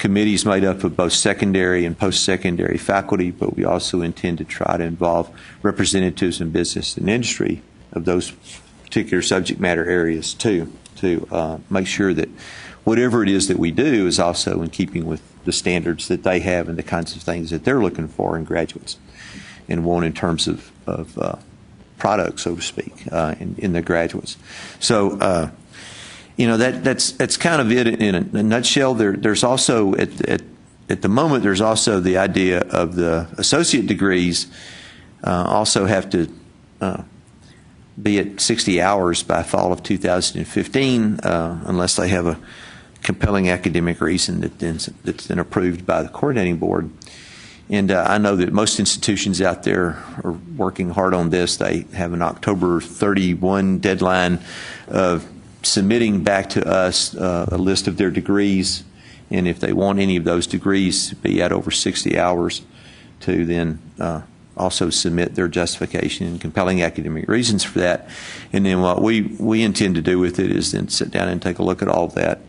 committee is made up of both secondary and post-secondary faculty, but we also intend to try to involve representatives in business and industry of those particular subject matter areas too, to make sure that whatever it is that we do is also in keeping with the standards that they have and the kinds of things that they're looking for in graduates and want in terms of product, so to speak, in their graduates. So, that's kind of it in a nutshell. There's also, at the moment, there's also the idea of the associate degrees also have to be at 60 hours by fall of 2015, unless they have a compelling academic reason that's been approved by the coordinating board. And I know that most institutions out there are working hard on this. They have an October 31 deadline of submitting back to us a list of their degrees, and if they want any of those degrees to be at over 60 hours, to then also submit their justification and compelling academic reasons for that. And then what we intend to do with it is then sit down and take a look at all of that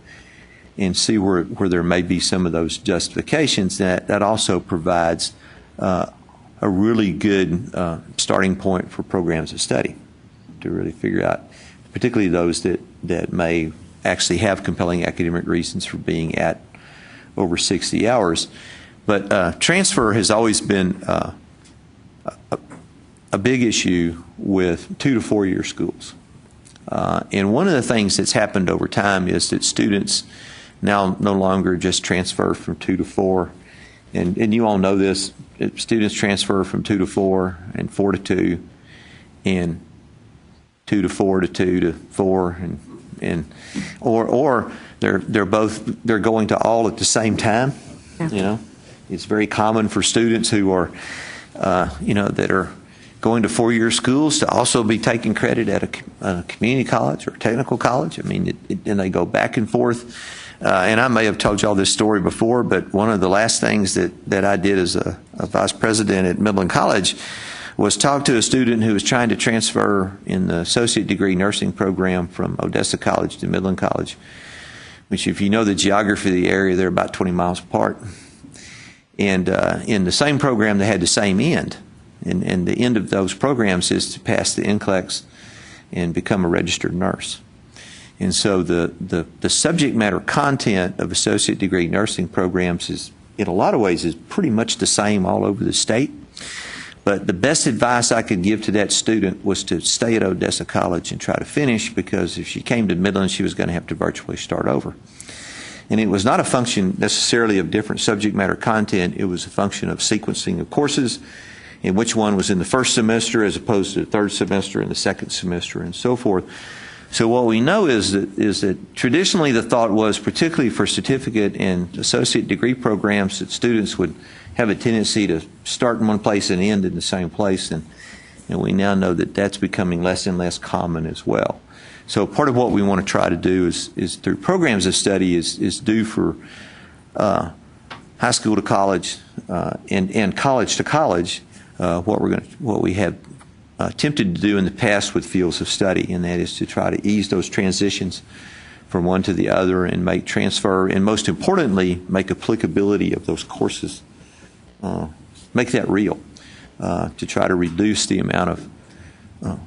and see where there may be some of those justifications. That also provides a really good starting point for programs of study to really figure out, particularly those that may actually have compelling academic reasons for being at over 60 hours. But transfer has always been a big issue with 2 to 4 year schools. And one of the things that's happened over time is that students now no longer just transfer from 2 to 4. And you all know this, students transfer from 2 to 4 and 4 to 2 and 2 to 4 to 2 to 4 or they're going to all at the same time. Yeah. It's very common for students who are that are going to 4 year schools to also be taking credit at a community college or technical college. I mean, and they go back and forth. And I may have told y'all this story before, but one of the last things that I did as a vice president at Midland College was talk to a student who was trying to transfer in the associate degree nursing program from Odessa College to Midland College, which, if you know the geography of the area, they're about 20 miles apart. And in the same program, they had the same end. And the end of those programs is to pass the NCLEX and become a registered nurse. And so the subject matter content of associate degree nursing programs is, in a lot of ways, is pretty much the same all over the state. But the best advice I could give to that student was to stay at Odessa College and try to finish, because if she came to Midland, she was going to have to virtually start over. And it was not a function necessarily of different subject matter content. It was a function of sequencing of courses and which one was in the first semester as opposed to the third semester and the second semester and so forth. So what we know is that traditionally the thought was, particularly for certificate and associate degree programs, that students would have a tendency to start in one place and end in the same place. And we now know that that's becoming less and less common as well. So part of what we want to try to do is through programs of study is do for high school to college and college to college what we have attempted to do in the past with fields of study, and that is to try to ease those transitions from one to the other and make transfer, and most importantly, make applicability of those courses, make that real, to try to reduce the amount of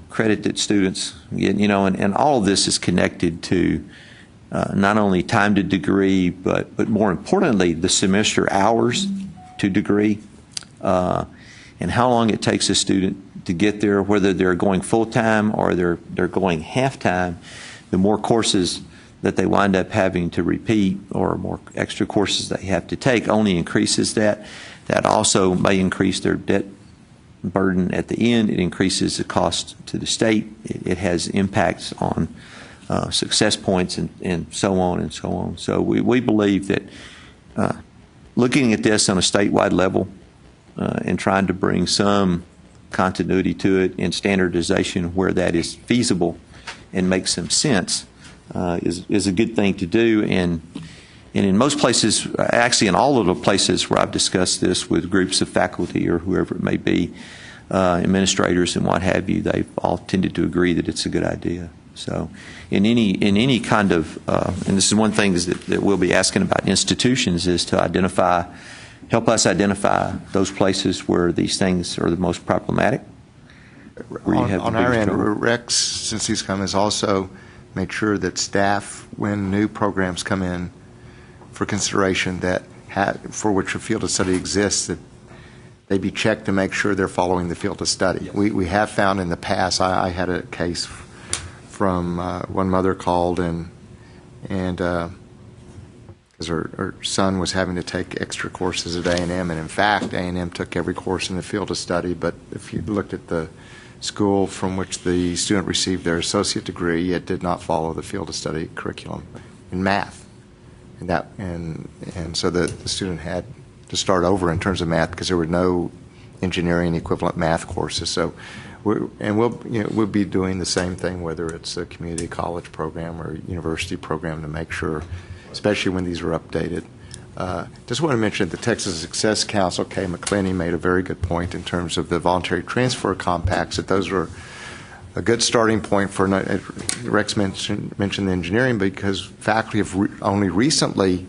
credit that students get, and all of this is connected to not only time to degree, but more importantly, the semester hours to degree, and how long it takes a student to get there, whether they're going full-time or they're going half-time. The more courses that they wind up having to repeat or more extra courses they have to take only increases that. That also may increase their debt burden at the end. It increases the cost to the state. It has impacts on success points and so on and so on. So we believe that looking at this on a statewide level and trying to bring some continuity to it and standardization where that is feasible and makes some sense is a good thing to do. And in most places, actually in all of the places where I've discussed this with groups of faculty or whoever it may be, administrators and what have you, they've all tended to agree that it's a good idea. So in any kind of, and this is one thing that we'll be asking about institutions, is to help us identify those places where these things are the most problematic. On our end, Rex, since he's come, has also made sure that staff, when new programs come in for consideration for which a field of study exists, that they be checked to make sure they're following the field of study. Yes. We have found in the past, I had a case from one mother called and because her son was having to take extra courses at A&M, and in fact, A&M took every course in the field of study, but if you looked at the school from which the student received their associate degree, it did not follow the field of study curriculum in math. And so the student had to start over in terms of math because there were no engineering equivalent math courses. So we'll be doing the same thing, whether it's a community college program or university program, to make sure, especially when these are updated. Just want to mention the Texas Success Council, Kay McClenny, made a very good point in terms of the voluntary transfer compacts, that those are a good starting point for, Rex mentioned the engineering, because faculty have only recently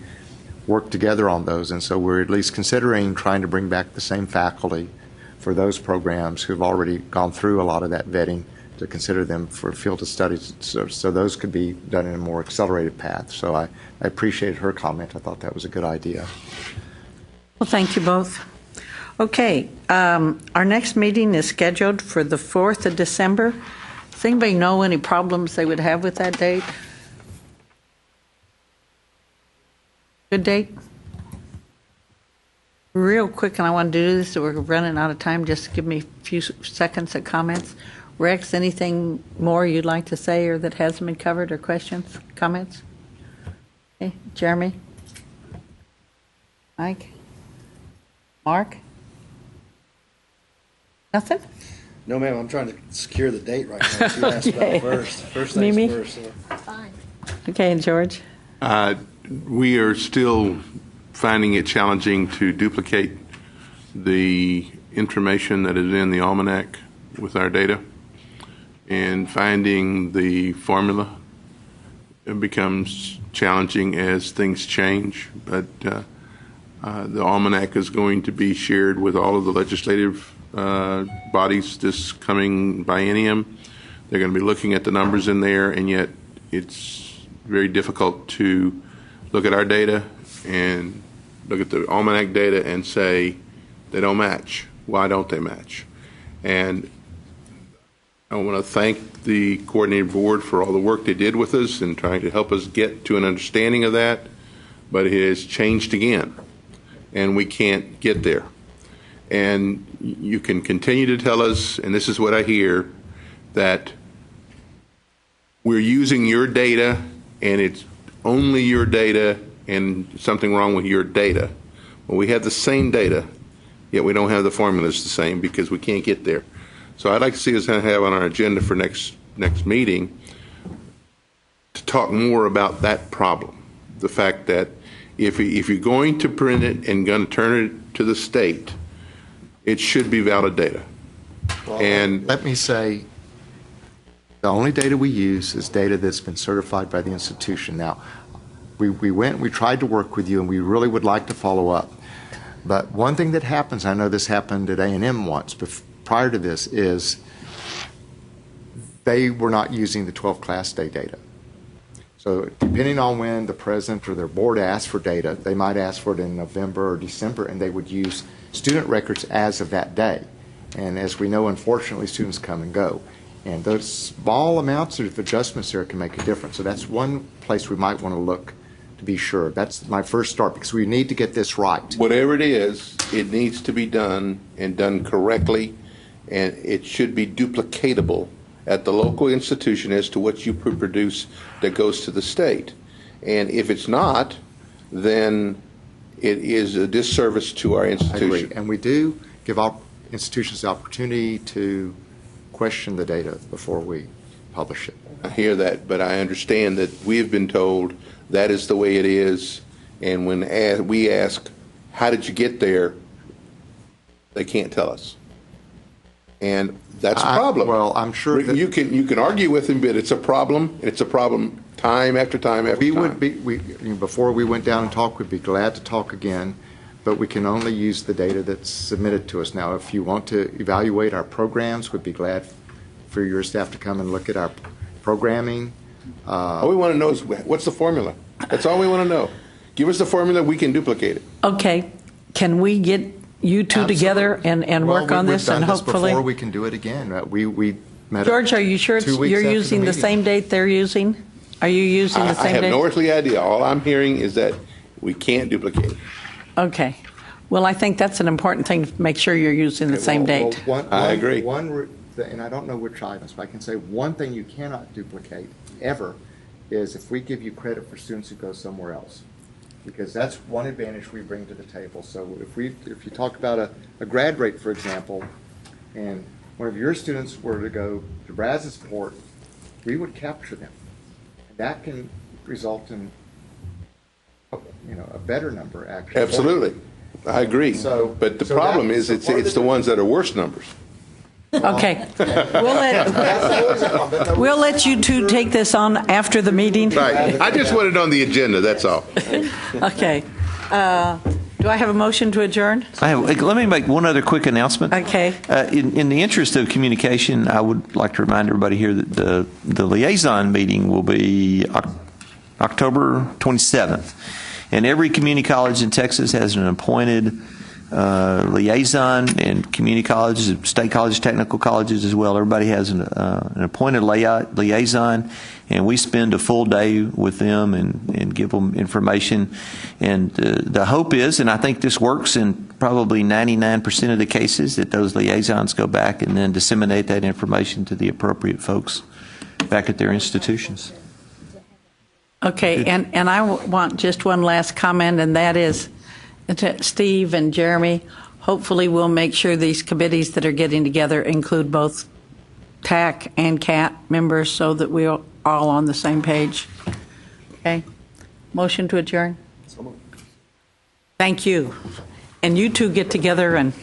worked together on those, and so we're at least considering trying to bring back the same faculty for those programs who have already gone through a lot of that vetting to consider them for field of studies, so those could be done in a more accelerated path. So I appreciated her comment. I thought that was a good idea. Well, thank you both. Okay, our next meeting is scheduled for the 4th of December. Does anybody know any problems they would have with that date? Good date? Real quick, and I want to do this, so we're running out of time. Just give me a few seconds of comments. Rex, anything more you'd like to say or that hasn't been covered, or questions, comments? Okay. Jeremy? Mike? Mark? Nothing? No, ma'am, I'm trying to secure the date right now. She asked about it first. First things Mimi? first. So. Fine. Okay, and George? We are still finding it challenging to duplicate the information that is in the almanac with our data, and finding the formula. It becomes challenging as things change, but the almanac is going to be shared with all of the legislative bodies this coming biennium. They're going to be looking at the numbers in there, and yet it's very difficult to look at our data and look at the almanac data and say they don't match. Why don't they match? And I want to thank the coordinating board for all the work they did with us and trying to help us get to an understanding of that, but it has changed again, and we can't get there. And you can continue to tell us, and this is what I hear, that we're using your data and it's only your data and something wrong with your data. Well, we have the same data, yet we don't have the formulas the same because we can't get there. So I'd like to see us have on our agenda for next meeting to talk more about that problem. The fact that if you're going to print it and going to turn it to the state, it should be valid data. Well, and let me say, the only data we use is data that's been certified by the institution. Now, we tried to work with you, and we really would like to follow up. But one thing that happens, I know this happened at A&M once, but prior to this, is they were not using the 12 class day data. So depending on when the president or their board asked for data, they might ask for it in November or December, and they would use student records as of that day. And as we know, unfortunately, students come and go. And those small amounts of adjustments there can make a difference. So that's one place we might want to look to be sure. That's my first start, because we need to get this right. Whatever it is, it needs to be done and done correctly, and it should be duplicatable at the local institution as to what you produce that goes to the state. And if it's not, then it is a disservice to our institution. I agree. And we do give our institutions the opportunity to question the data before we publish it. I hear that, but I understand that we have been told that is the way it is, and when we ask, how did you get there, they can't tell us. And that's a I- problem. well, I'm sure that- You can argue with him, but it's a problem, and it's a problem time after time after We time. would be, before we went down and talked, we'd be glad to talk again, but we can only use the data that's submitted to us. Now, if you want to evaluate our programs, we'd be glad for your staff to come and look at our programming. All we want to know is, what's the formula? That's all we want to know. Give us the formula, we can duplicate it. Okay, can we get you two together and work on this and hopefully? Before we can do it again. We met. George, are you sure 2 weeks you're after using the meeting. same date they're using? Are you using the I same have date? no earthly idea. All I'm hearing is that we can't duplicate it. Okay. Well, I think that's an important thing, to make sure you're using the same Well, date. I agree. And I don't know which items, but I can say one thing you cannot duplicate ever is if we give you credit for students who go somewhere else. Because that's one advantage we bring to the table. So if you talk about a grad rate, for example, and one of your students were to go to Brazosport, we would capture them. That can result in, a better number, actually. Absolutely. I agree. But the problem is, it's the ones that are worse numbers. Okay. We'll let you two take this on after the meeting. Right. I just want it on the agenda, that's all. Okay. Do I have a motion to adjourn? Let me make one other quick announcement. Okay. In the interest of communication, I would like to remind everybody here that the liaison meeting will be October 27th. And every community college in Texas has an appointed liaison, and community colleges, state colleges, technical colleges as well. Everybody has an appointed liaison, and we spend a full day with them and give them information. And the hope is, and I think this works in probably 99% of the cases, that those liaisons go back and then disseminate that information to the appropriate folks back at their institutions. Okay, and I want just one last comment, and that is to Steve and Jeremy, hopefully we'll make sure these committees that are getting together include both TAC and CAT members so that we're all on the same page. Okay? Motion to adjourn? Thank you. And you two get together and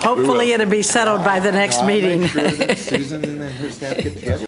hopefully it'll be settled by the next I'll make meeting. sure that Susan and her staff get together.